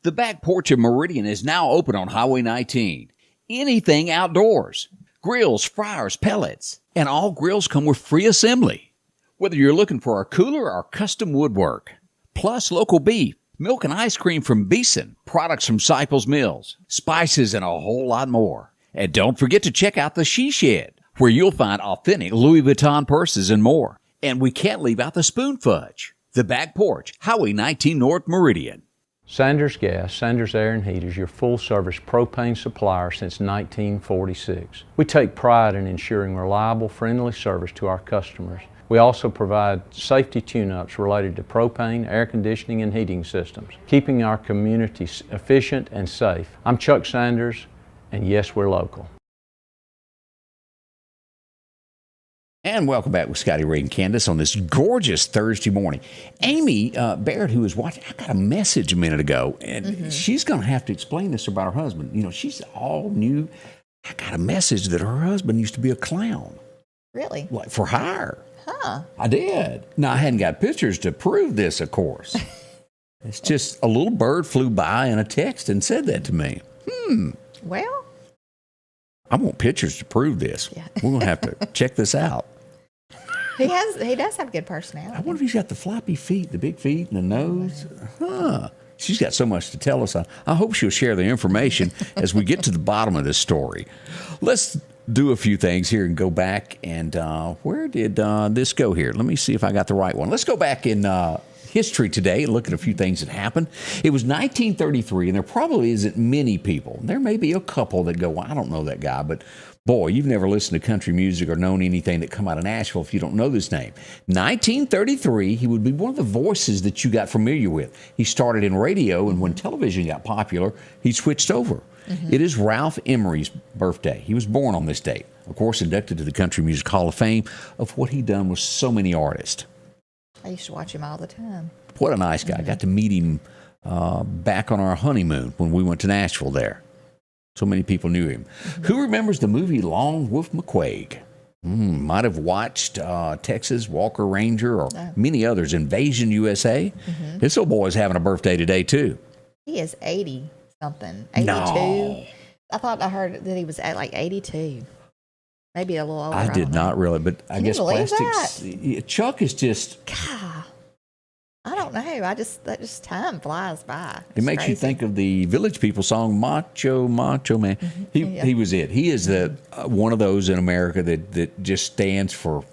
The back porch of Meridian is now open on Highway 19. Anything outdoors. Grills, fryers, pellets. And all grills come with free assembly. Whether you're looking for a cooler or custom woodwork. Plus local beef, milk and ice cream from Beeson, products from Cyples Mills, spices, and a whole lot more. And don't forget to check out the She Shed, where you'll find authentic Louis Vuitton purses and more. And we can't leave out the spoon fudge. The back porch, Highway 19 North Meridian. Sanders Gas, Sanders Air and Heat is your full-service propane supplier since 1946. We take pride in ensuring reliable, friendly service to our customers. We also provide safety tune-ups related to propane, air conditioning, and heating systems, keeping our community efficient and safe. I'm Chuck Sanders, and yes, we're local. And welcome back with Scotty Ray and Candace on this gorgeous Thursday morning. Amy Barrett, who was watching, I got a message a minute ago, and she's going to have to explain this about her husband. She's all new. I got a message that her husband used to be a clown. Really? Like for hire. Huh. I did. Now, I hadn't got pictures to prove this, of course. It's just a little bird flew by in a text and said that to me. Well, I want pictures to prove this. Yeah. We're going to have to check this out. He does have good personality. I wonder if he's got the floppy feet, the big feet, and the nose. She's got so much to tell us. I hope she'll share the information as we get to the bottom of this story. Let's do a few things here and go back. And where did this go here? Let me see if I got the right one. Let's go back in history today and look at a few things that happened. It was 1933, and there probably isn't many people. There may be a couple that go, well, I don't know that guy, but boy, you've never listened to country music or known anything that come out of Nashville if you don't know this name. 1933, he would be one of the voices that you got familiar with. He started in radio, and when television got popular, he switched over. It is Ralph Emery's birthday. He was born on this date. Of course, inducted to the Country Music Hall of Fame of what he done with so many artists. I used to watch him all the time. What a nice guy. Got to meet him back on our honeymoon when we went to Nashville there. So many people knew him. Who remembers the movie Long Wolf McQuaig? Might have watched Texas Walker Ranger or many others. Invasion USA. This old boy is having a birthday today, too. He is 80-something. 82. No. I thought I heard that he was at like 82. Maybe a little older. I did not really, but I Can guess you believe plastics. Chuck is just. God, I don't know. That just time flies by. It makes you think of the Village People song "Macho Macho Man." He was it. He is the one of those in America that just stands for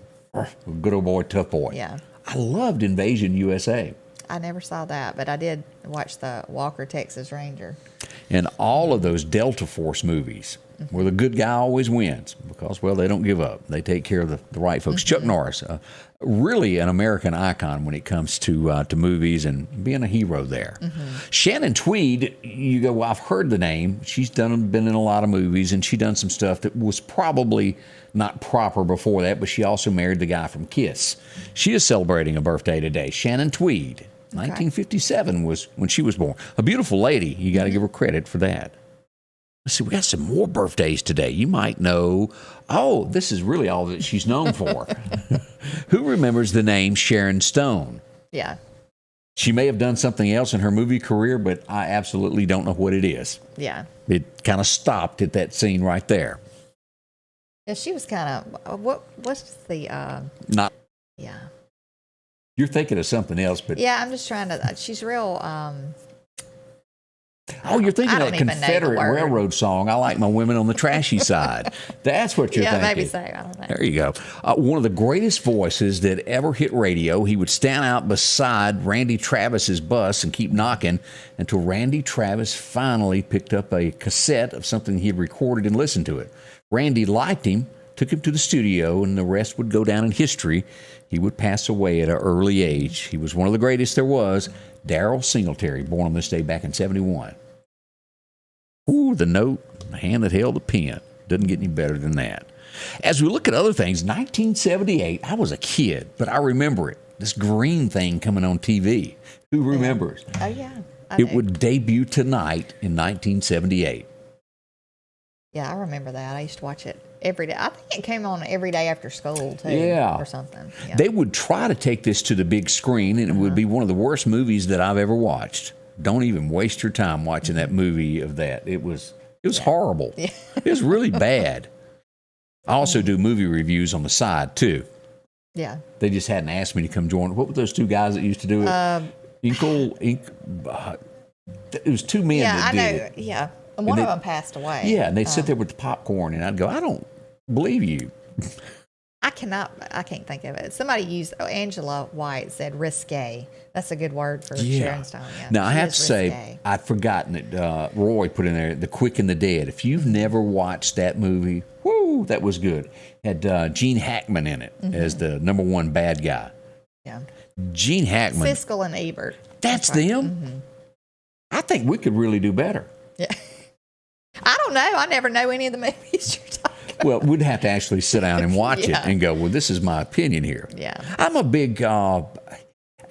good old boy, tough boy. Yeah. I loved Invasion USA. I never saw that, but I did watch the Walker Texas Ranger. And all of those Delta Force movies where the good guy always wins because, well, they don't give up. They take care of the right folks. Chuck Norris, really an American icon when it comes to movies and being a hero there. Shannon Tweed, you go, well, I've heard the name. She's been in a lot of movies, and she done some stuff that was probably not proper before that, but she also married the guy from Kiss. She is celebrating a birthday today. Shannon Tweed. 1957 was when she was born. A beautiful lady. You got to give her credit for that. Let's see, we got some more birthdays today. You might know, this is really all that she's known for. Who remembers the name Sharon Stone? Yeah. She may have done something else in her movie career, but I absolutely don't know what it is. Yeah. It kind of stopped at that scene right there. Yeah, she was kind of, what's the... Not. Yeah. You're thinking of something else, but... Yeah, I'm just trying to... She's real... you're thinking of that Confederate Railroad song, I Like My Women on the Trashy Side. That's what you're thinking. Yeah, maybe so. I don't know. There you go. One of the greatest voices that ever hit radio. He would stand out beside Randy Travis's bus and keep knocking until Randy Travis finally picked up a cassette of something he had recorded and listened to it. Randy liked him, took him to the studio, and the rest would go down in history. He would pass away at an early age. He was one of the greatest there was. Darrell Singletary, born on this day back in 71. Ooh, the note, the hand that held the pen. Doesn't get any better than that. As we look at other things, 1978, I was a kid, but I remember it. This green thing coming on TV. Who remembers? Oh, yeah. It would debut tonight in 1978. Yeah, I remember that. I used to watch it every day. I think it came on every day after school, too. Yeah. Or something. Yeah. They would try to take this to the big screen, and it would be one of the worst movies that I've ever watched. Don't even waste your time watching that movie of that. It was horrible. Yeah. It was really bad. I also do movie reviews on the side, too. Yeah. They just hadn't asked me to come join. What were those two guys that used to do it? It was two men that did it. Yeah. And one of them passed away. Yeah, and they'd sit there with the popcorn, and I'd go, I don't believe you. I can't think of it. Somebody used, Angela White said risque. That's a good word for Sharon Stone. Yeah. Now, I have to say, I'd forgotten that Roy put in there, The Quick and the Dead. If you've never watched that movie, whoo, that was good. It had Gene Hackman in it as the number one bad guy. Yeah. Gene Hackman. Siskel and Ebert. That's them? I think we could really do better. Yeah. I don't know. I never know any of the movies you're talking about. Well, we'd have to actually sit down and watch it and go, well, this is my opinion here. Yeah. I'm a big, I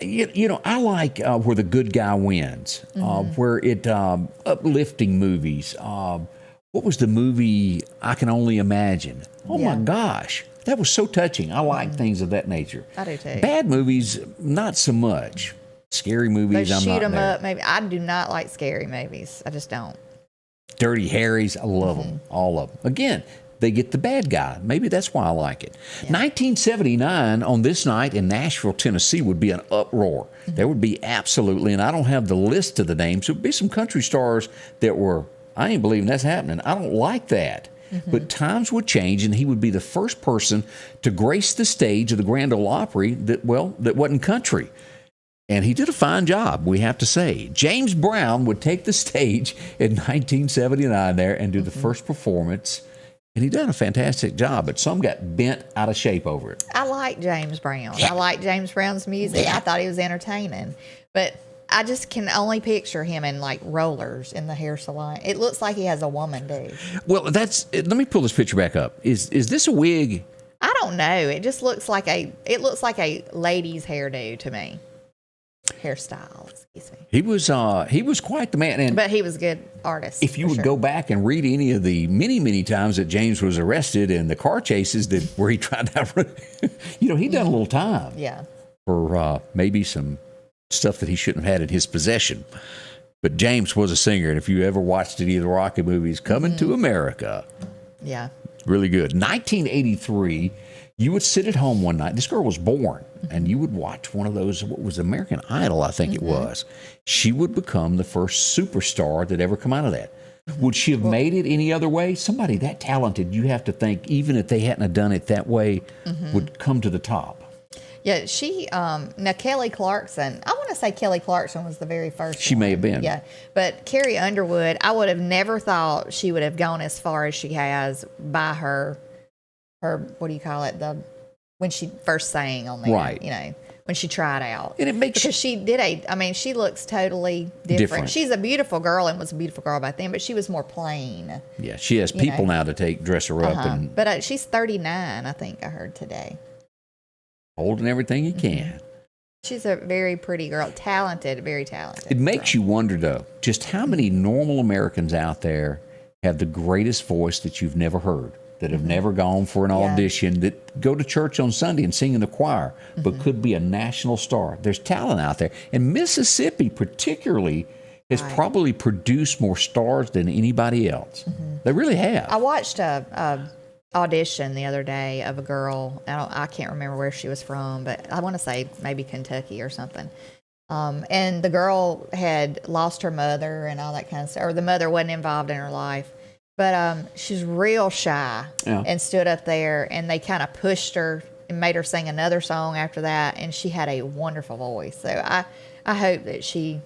like where the good guy wins, where it, uplifting movies. What was the movie I Can Only Imagine? Oh, my gosh. That was so touching. I like things of that nature. I do, too. Bad movies, not so much. Scary movies, I'm not shoot 'em there. up, maybe. I do not like scary movies. I just don't. Dirty Harrys, I love them, all of them. Again, they get the bad guy. Maybe that's why I like it. 1979, on this night in Nashville, Tennessee, would be an uproar. There would be absolutely, and I don't have the list of the names, there would be some country stars that were, I ain't believing that's happening. I don't like that. But times would change, and he would be the first person to grace the stage of the Grand Ole Opry that wasn't country. And he did a fine job, we have to say. James Brown would take the stage in 1979 there and do the first performance. And he done a fantastic job, but some got bent out of shape over it. I like James Brown. I like James Brown's music. I thought he was entertaining. But I just can only picture him in like rollers in the hair salon. It looks like he has a woman do. Well, let me pull this picture back up. Is this a wig? I don't know. It just looks like a lady's hairdo to me. Hairstyle, excuse me. He was quite the man. But he was a good artist. If you would go back and read any of the many times that James was arrested and the car chases where he tried to, he done a little time. Yeah. For maybe some stuff that he shouldn't have had in his possession. But James was a singer, and if you ever watched any of the Rocky movies, Coming to America. Yeah. Really good. 1983, you would sit at home one night. This girl was born, and you would watch one of those, what was American Idol, I think it was. She would become the first superstar that ever come out of that. Would she have made it any other way? Somebody that talented, you have to think, even if they hadn't have done it that way, would come to the top. Yeah, now Kelly Clarkson, I want to say Kelly Clarkson was the very first She one. may have been. Yeah, but Carrie Underwood, I would have never thought she would have gone as far as she has by her what do you call it, when she first sang on there, right. When she tried out. And it makes because she did she looks totally different. She's a beautiful girl and was a beautiful girl back then, but she was more plain. Yeah, she has people now to dress her up. But she's 39, I think I heard today. Holding everything you can. She's a very pretty girl, talented, very talented. It makes you wonder, though, just how many normal Americans out there have the greatest voice that you've never heard, that have never gone for an audition, that go to church on Sunday and sing in the choir, but could be a national star. There's talent out there. And Mississippi particularly has probably produced more stars than anybody else. They really have. I watched a audition the other day of a girl. I can't remember where she was from, but I want to say maybe Kentucky or something. And the girl had lost her mother and all that kind of stuff, or the mother wasn't involved in her life. But she's real shy and stood up there, and they kind of pushed her and made her sing another song after that, and she had a wonderful voice. So I hope that she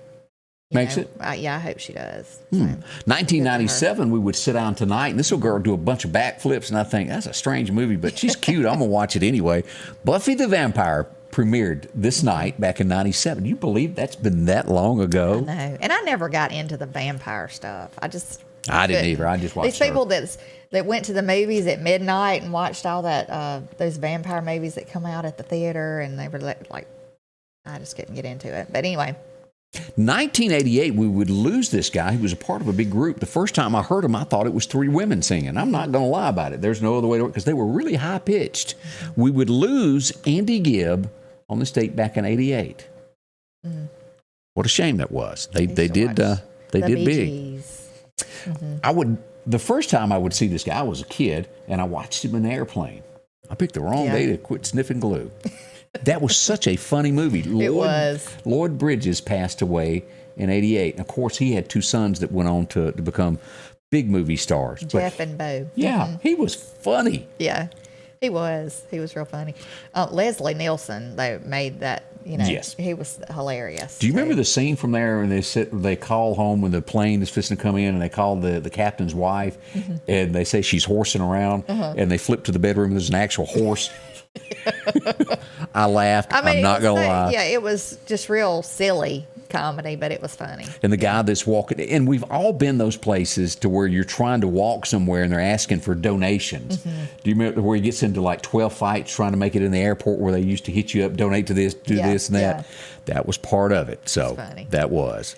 makes it. Yeah, I hope she does. 1997, we would sit down tonight, and this little girl would do a bunch of backflips, and I think, that's a strange movie, but she's cute. I'm going to watch it anyway. Buffy the Vampire premiered this night back in 97. You believe that's been that long ago? I know. And I never got into the vampire stuff. I didn't either. I just watched these people that went to the movies at midnight and watched all that those vampire movies that come out at the theater, and they were like, I just couldn't get into it. But anyway. 1988, we would lose this guy. He was a part of a big group. The first time I heard him, I thought it was three women singing. I'm not going to lie about it. There's no other way to work because they were really high pitched. We would lose Andy Gibb on the state back in '88. What a shame that was. They did big. The first time I would see this guy, I was a kid, and I watched him in the airplane. I picked the wrong day to quit sniffing glue. That was such a funny movie. It was. Lloyd Bridges passed away in '88. And of course, he had two sons that went on to become big movie stars. Jeff and Bo. Yeah, he was funny. Yeah, he was. He was real funny. Leslie Nielsen, they made that, yes. He was hilarious. Do you remember the scene from there when they call home when the plane is fixing to come in, and they call the captain's wife, and they say she's horsing around, and they flip to the bedroom and there's an actual horse? I laughed. I'm not going to lie. Yeah, it was just real silly comedy, but it was funny. And the guy that's walking, and we've all been those places to where you're trying to walk somewhere and they're asking for donations. Do you remember where he gets into like 12 fights trying to make it in the airport where they used to hit you up, donate to this, do this and that? Yeah. That was part of it. So that was.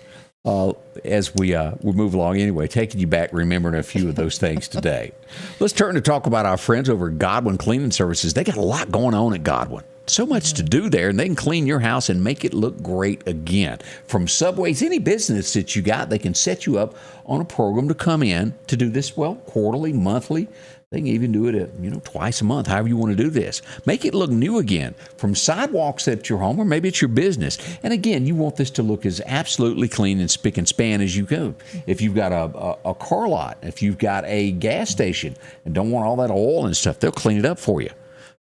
As we move along anyway, taking you back, remembering a few of those things today. Let's turn to talk about our friends over at Godwin Cleaning Services. They got a lot going on at Godwin. So much to do there, and they can clean your house and make it look great again. From Subways, any business that you got, they can set you up on a program to come in to do this, quarterly, monthly. They can even do it twice a month, however you want to do this. Make it look new again, from sidewalks at your home or maybe it's your business. And again, you want this to look as absolutely clean and spick and span as you go. If you've got a car lot, if you've got a gas station and don't want all that oil and stuff, they'll clean it up for you.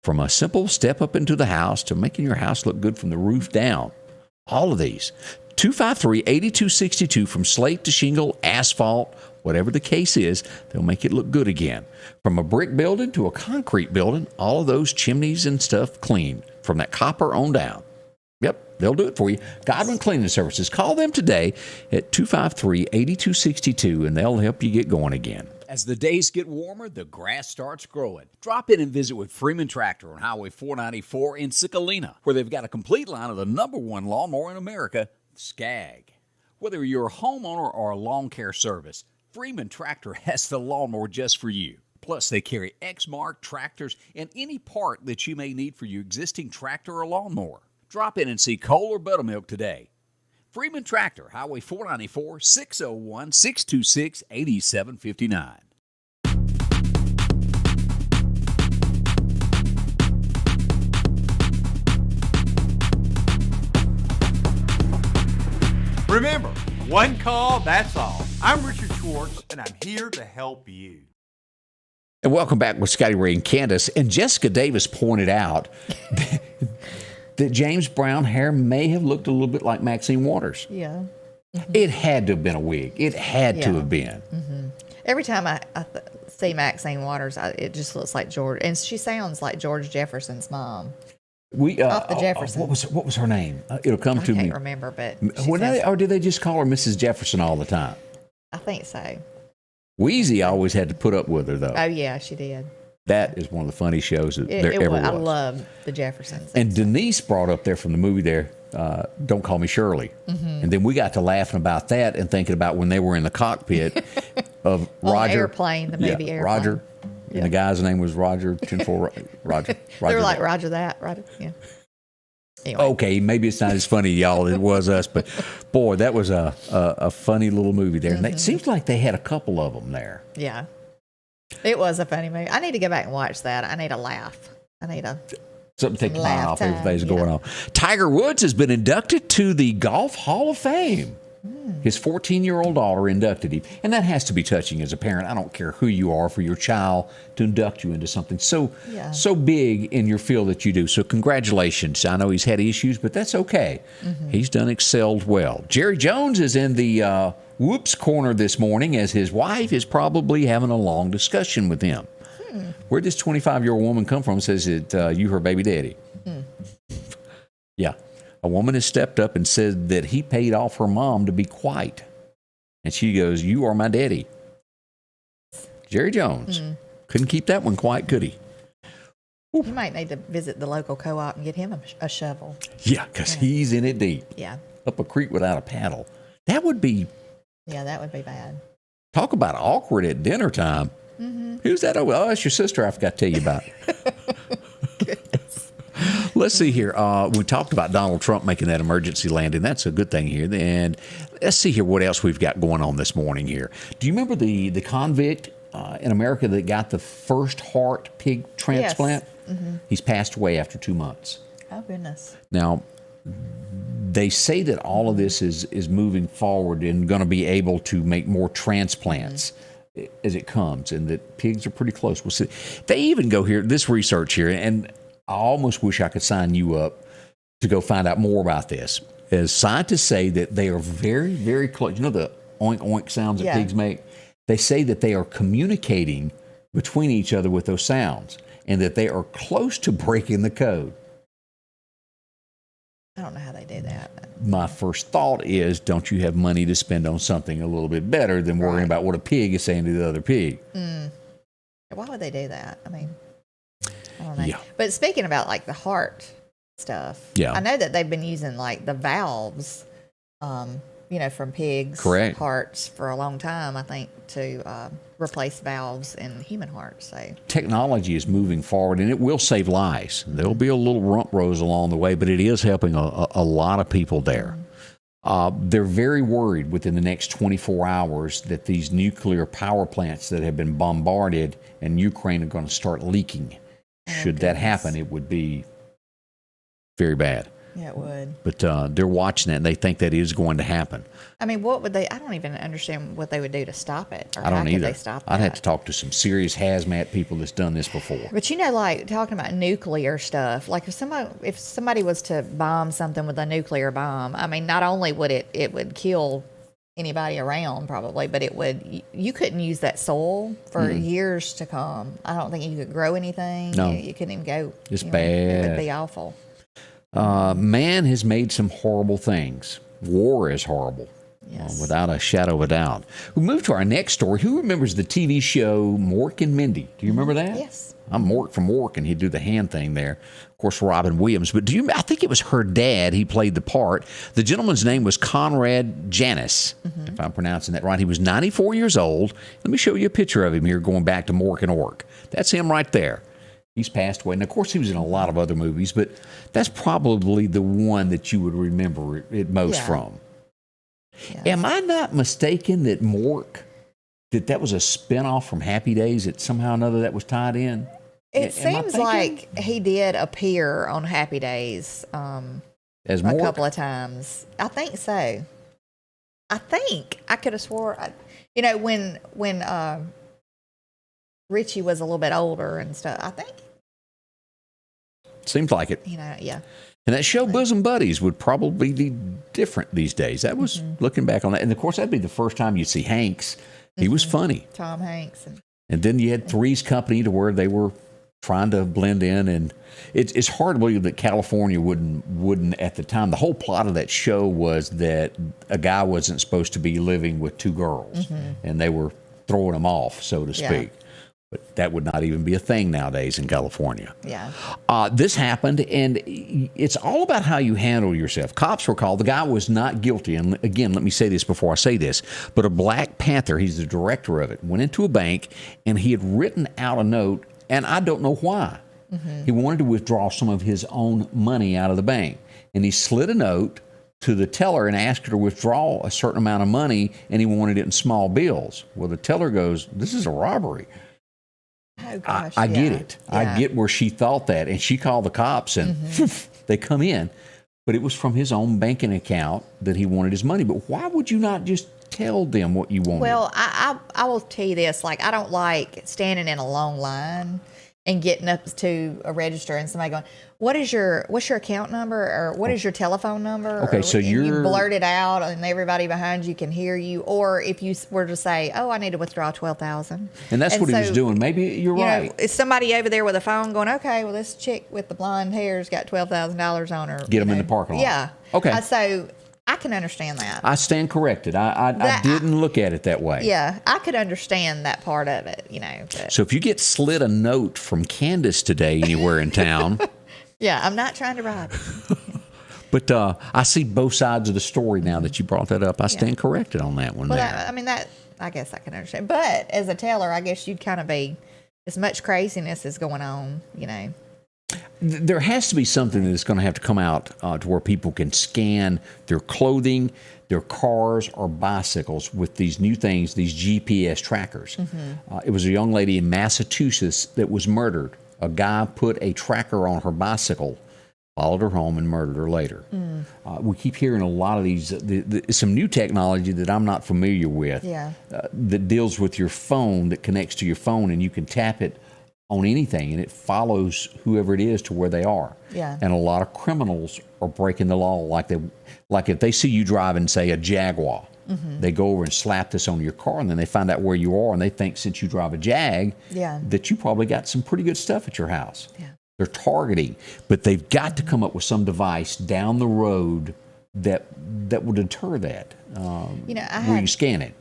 From a simple step up into the house to making your house look good from the roof down. All of these. 253-8262 from slate to shingle, asphalt, whatever the case is, they'll make it look good again. From a brick building to a concrete building, all of those chimneys and stuff clean from that copper on down. Yep, they'll do it for you. Godwin Cleaning Services. Call them today at 253-8262 and they'll help you get going again. As the days get warmer, the grass starts growing. Drop in and visit with Freeman Tractor on Highway 494 in Sicalina, where they've got a complete line of the #1 lawnmower in America, Skag. Whether you're a homeowner or a lawn care service, Freeman Tractor has the lawnmower just for you. Plus, they carry Exmark tractors and any part that you may need for your existing tractor or lawnmower. Drop in and see Cole or Buttermilk today. Freeman Tractor, Highway 494, 601-626-8759. Remember, one call, that's all. I'm Richard Schwartz, and I'm here to help you. And welcome back with Scotty Ray and Candace. And Jessica Davis pointed out that James Brown hair may have looked a little bit like Maxine Waters. Yeah. Mm-hmm. It had to have been a wig. It had to have been. Mm-hmm. Every time I see Maxine Waters, it just looks like George. And she sounds like George Jefferson's mom. Off the Jefferson. What was her name? It'll come to me. I can't remember, but Or did they just call her Mrs. Jefferson all the time? I think so. Wheezy always had to put up with her, though. Oh, yeah, she did. That is one of the funny shows that there ever was. I love the Jeffersons. And Denise brought up there from the movie there, Don't Call Me Shirley. Mm-hmm. And then we got to laughing about that and thinking about when they were in the cockpit of Roger. Airplane, the movie Airplane. Roger. Yeah. And the guy's name was Roger. Roger. They were like, Roger that. Roger, yeah. Anyway. Okay, maybe it's not as funny, y'all, as it was us, but boy, that was a funny little movie there. And it seems like they had a couple of them there. Yeah. It was a funny movie. I need to go back and watch that. I need a laugh. Something to take your mind off everything's going on. Tiger Woods has been inducted to the Golf Hall of Fame. His 14-year-old daughter inducted him. And that has to be touching as a parent. I don't care who you are, for your child to induct you into something so big in your field that you do. So congratulations. I know he's had issues, but that's okay. Mm-hmm. He's excelled well. Jerry Jones is in the whoops corner this morning as his wife is probably having a long discussion with him. Where'd this 25-year-old woman come from says that you her baby daddy? Yeah. A woman has stepped up and said that he paid off her mom to be quiet. And she goes, "You are my daddy." Jerry Jones. Couldn't keep that one quiet, could he? You might need to visit the local co-op and get him a shovel. Yeah, because he's in it deep. Yeah. Up a creek without a paddle. That would be... Yeah, that would be bad. Talk about awkward at dinner time. Mm-hmm. Who's that? Oh, that's your sister I forgot to tell you about. Let's see here. We talked about Donald Trump making that emergency landing. That's a good thing here. And let's see here what else we've got going on this morning here. Do you remember the convict in America that got the first heart pig transplant? Yes. Mm-hmm. He's passed away after 2 months. Oh, goodness. Now, they say that all of this is moving forward and going to be able to make more transplants as it comes, and that pigs are pretty close. We'll see. They even go here, this research here, and I almost wish I could sign you up to go find out more about this. As scientists say that they are very, very close. You know the oink, oink sounds that pigs make? They say that they are communicating between each other with those sounds and that they are close to breaking the code. I don't know how they do that. My first thought is, don't you have money to spend on something a little bit better than worrying about what a pig is saying to the other pig? Why would they do that? I mean... I don't know. Yeah. But speaking about like the heart stuff, I know that they've been using like the valves, from pigs' hearts for a long time, I think, to replace valves in human hearts. So technology is moving forward, and it will save lives. There'll be a little rump rows along the way, but it is helping a lot of people there. They're very worried within the next 24 hours that these nuclear power plants that have been bombarded in Ukraine are going to start leaking. Should that happen, it would be very bad. Yeah, it would. But they're watching that, and they think that is going to happen. I mean, what would they? I don't even understand what they would do to stop it. Or I don't how either. Could they stop that? I'd have to talk to some serious hazmat people that's done this before. But like talking about nuclear stuff, like if somebody was to bomb something with a nuclear bomb, I mean, not only would it would kill anybody around probably, but you couldn't use that soil for years to come. I don't think you could grow anything. No. You couldn't even go. It's bad. bad. It would be awful. Man has made some horrible things. War is horrible. Yes. Without a shadow of a doubt. We move to our next story. Who remembers the TV show Mork and Mindy? Do you remember that? Yes. I'm Mork from Mork, and he'd do the hand thing there. Of course, Robin Williams. But I think it was her dad. He played the part. The gentleman's name was Conrad Janis, if I'm pronouncing that right. He was 94 years old. Let me show you a picture of him here going back to Mork and Ork. That's him right there. He's passed away. And, of course, he was in a lot of other movies, but that's probably the one that you would remember it most from. Yes. Am I not mistaken that Mork, that was a spinoff from Happy Days, that somehow or another that was tied in? It seems like he did appear on Happy Days as a Mork? couple of times. I think so. I think I could have swore, when Richie was a little bit older and stuff. I think. Seems like it. Yeah. And that show Bosom Buddies would probably be different these days. That was looking back on that. And, of course, that'd be the first time you'd see Hanks. He was funny. Tom Hanks. And then you had Three's Company to where they were trying to blend in. And it's hard to believe that California wouldn't at the time. The whole plot of that show was that a guy wasn't supposed to be living with two girls. And they were throwing him off, so to speak. But that would not even be a thing nowadays in California. Yeah. This happened, and it's all about how you handle yourself. Cops were called. The guy was not guilty. And again, let me say this before I say this. But a Black Panther, he's the director of it, went into a bank, and he had written out a note, and I don't know why. He wanted to withdraw some of his own money out of the bank. And he slid a note to the teller and asked her to withdraw a certain amount of money, and he wanted it in small bills. Well, the teller goes, "This is a robbery." Oh, gosh, I get it. Yeah. I get where she thought that. And she called the cops, and they come in. But it was from his own banking account that he wanted his money. But why would you not just tell them what you wanted? Well, I will tell you this. Like, I don't like standing in a long line and getting up to a register and somebody going, what's your account number, or what is your telephone number? Okay, or, so you blurt it out and everybody behind you can hear you. Or if you were to say, "Oh, I need to withdraw $12,000," and that's what he was doing. Maybe you're right. Is somebody over there with a phone going, "Okay, well, this chick with the blonde hair's got $12,000 on her." Get them in the parking lot. Yeah. Okay. So I can understand that. I stand corrected. I didn't look at it that way. Yeah, I could understand that part of it, But. So if you get slid a note from Candace today anywhere in town. Yeah, I'm not trying to rob you. But I see both sides of the story now that you brought that up. I stand corrected on that one. Well, there. I guess I can understand. But as a teller, I guess you'd kind of be, as much craziness is going on, There has to be something that's going to have to come out to where people can scan their clothing, their cars, or bicycles with these new things, these GPS trackers. It was a young lady in Massachusetts that was murdered. A guy put a tracker on her bicycle, followed her home, and murdered her later. We keep hearing a lot of these, some new technology that I'm not familiar with that deals with your phone, that connects to your phone, and you can tap it on anything, and it follows whoever it is to where they are. Yeah. And a lot of criminals are breaking the law. Like if they see you driving, say, a Jaguar, they go over and slap this on your car, and then they find out where you are, and they think since you drive a Jag that you probably got some pretty good stuff at your house. Yeah. They're targeting, but they've got to come up with some device down the road that will deter that. Where you scan it.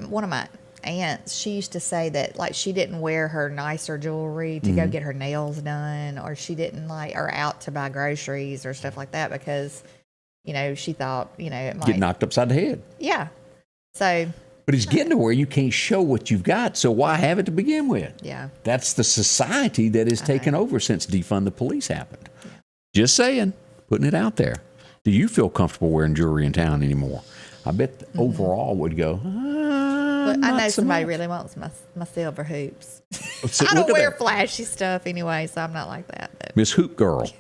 One of my aunts, she used to say that, like, she didn't wear her nicer jewelry to go get her nails done, or she didn't or out to buy groceries or stuff like that because, she thought, it might get knocked upside the head. Yeah. So. But it's getting to where you can't show what you've got, so why have it to begin with? Yeah. That's the society that has taken over since defund the police happened. Yeah. Just saying, putting it out there. Do you feel comfortable wearing jewelry in town anymore? I bet overall would go, I know somebody really wants my silver hoops. So I don't wear flashy stuff anyway, so I'm not like that. Miss Hoop Girl.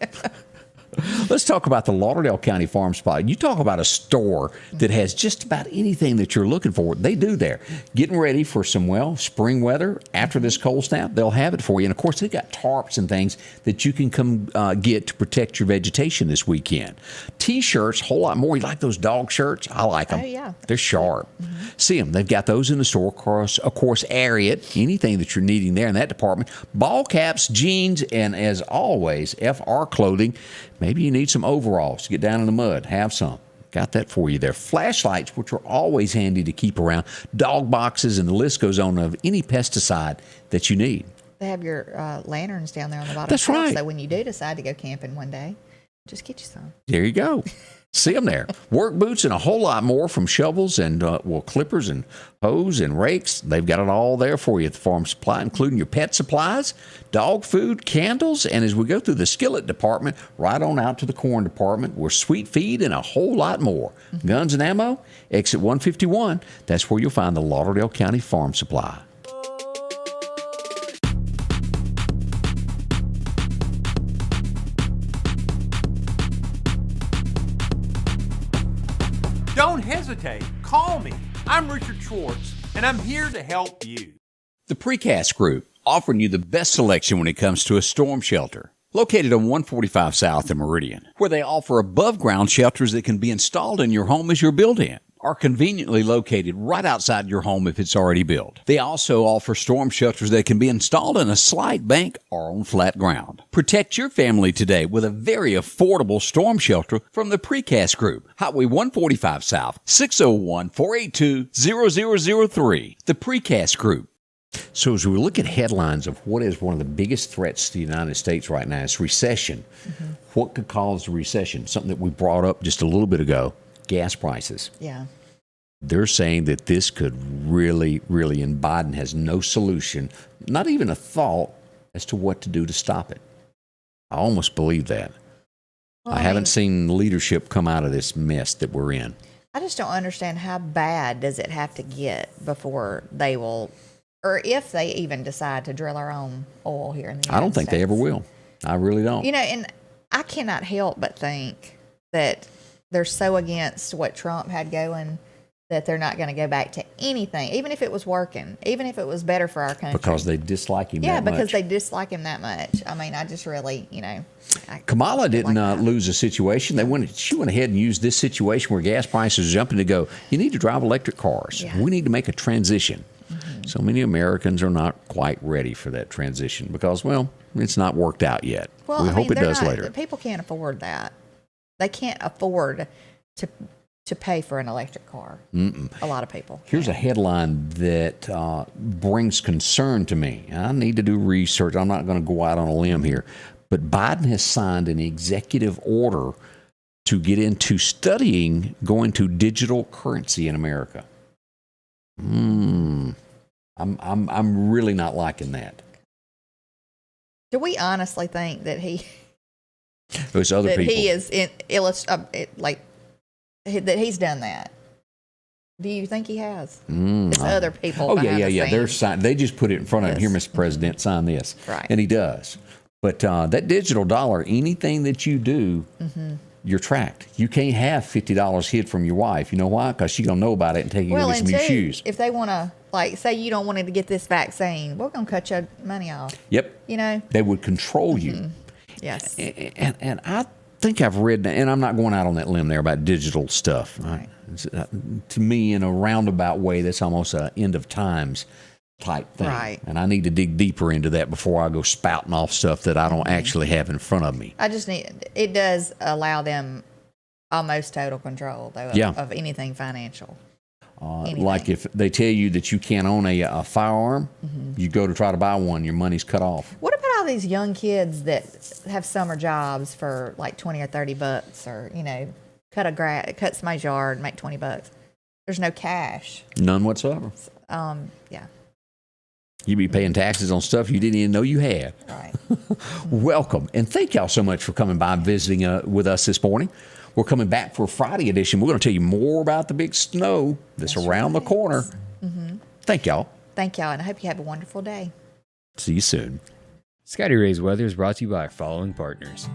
Let's talk about the Lauderdale County Farm Supply. You talk about a store that has just about anything that you're looking for. They do there. Getting ready for some, spring weather. After this cold snap, they'll have it for you. And, of course, they've got tarps and things that you can come get to protect your vegetation this weekend. T-shirts, a whole lot more. You like those dog shirts? I like them. Oh, yeah. They're sharp. See them. They've got those in the store. Of course, Ariat, anything that you're needing there in that department. Ball caps, jeans, and as always, FR clothing. Maybe you need some overalls to get down in the mud. Have some. Got that for you there. Flashlights, which are always handy to keep around. Dog boxes, and the list goes on of any pesticide that you need. They have your lanterns down there on the bottom. That's right. So when you do decide to go camping one day, just get you some. There you go. See them there. Work boots and a whole lot more, from shovels and, clippers and hose and rakes. They've got it all there for you at the Farm Supply, including your pet supplies, dog food, candles, and as we go through the skillet department, right on out to the corn department, where sweet feed and a whole lot more. Guns and ammo, exit 151. That's where you'll find the Lauderdale County Farm Supply. Don't hesitate. Call me. I'm Richard Schwartz, and I'm here to help you. The Precast Group, offering you the best selection when it comes to a storm shelter. Located on 145 South in Meridian, where they offer above-ground shelters that can be installed in your home as you're built-in, are conveniently located right outside your home if it's already built. They also offer storm shelters that can be installed in a slight bank or on flat ground. Protect your family today with a very affordable storm shelter from the Precast Group. Highway 145 South, 601-482-0003. The Precast Group. So as we look at headlines of what is one of the biggest threats to the United States right now, it's recession. What could cause a recession? Something that we brought up just a little bit ago. Gas prices. Yeah. They're saying that this could really, and Biden has no solution, not even a thought as to what to do to stop it. I almost believe that. Well, I haven't seen leadership come out of this mess that we're in. I just don't understand how bad does it have to get before they will, or if they even decide to drill our own oil here in the United States. I don't think they ever will. I really don't. And I cannot help but think that they're so against what Trump had going that they're not going to go back to anything, even if it was working, even if it was better for our country. Because they dislike him that much. Yeah, because they dislike him that much. I mean, I just really, Kamala didn't lose a situation. She went ahead and used this situation where gas prices are jumping to go, you need to drive electric cars. Yeah. We need to make a transition. So many Americans are not quite ready for that transition because, it's not worked out yet. Well, we hope it does later. People can't afford that. They can't afford to pay for an electric car. A lot of people. Here's a headline that brings concern to me. I need to do research. I'm not going to go out on a limb here. But Biden has signed an executive order to get into studying going to digital currency in America. I'm really not liking that. Do we honestly think that There's other people. he is that he's done that? Do you think he has? It's other people. Oh yeah. They're they just put it in front of him. Here, Mr. President, sign this. Right. And he does. But that digital dollar, anything that you do, you're tracked. You can't have $50 hid from your wife. You know why? Because she's gonna know about it and take you to get some new shoes. If they want to, say you don't want to get this vaccine, we're gonna cut your money off. Yep. They would control you. Yes. And I think I've read, and I'm not going out on that limb there about digital stuff. Right. To me, in a roundabout way, that's almost an end of times type thing. Right. And I need to dig deeper into that before I go spouting off stuff that I don't actually have in front of me. It does allow them almost total control, though, of anything financial. Like if they tell you that you can't own a firearm, you go to try to buy one, your money's cut off. What about all these young kids that have summer jobs for like $20 or $30, or cut somebody's yard, make $20? There's no cash. None whatsoever. Yeah. You be paying taxes on stuff you didn't even know you had. Right. Welcome, and thank y'all so much for coming by and visiting with us this morning. We're coming back for a Friday edition. We're going to tell you more about the big snow that's around the corner. Thank y'all. Thank y'all, and I hope you have a wonderful day. See you soon. Scotty Ray's Weather is brought to you by our following partners: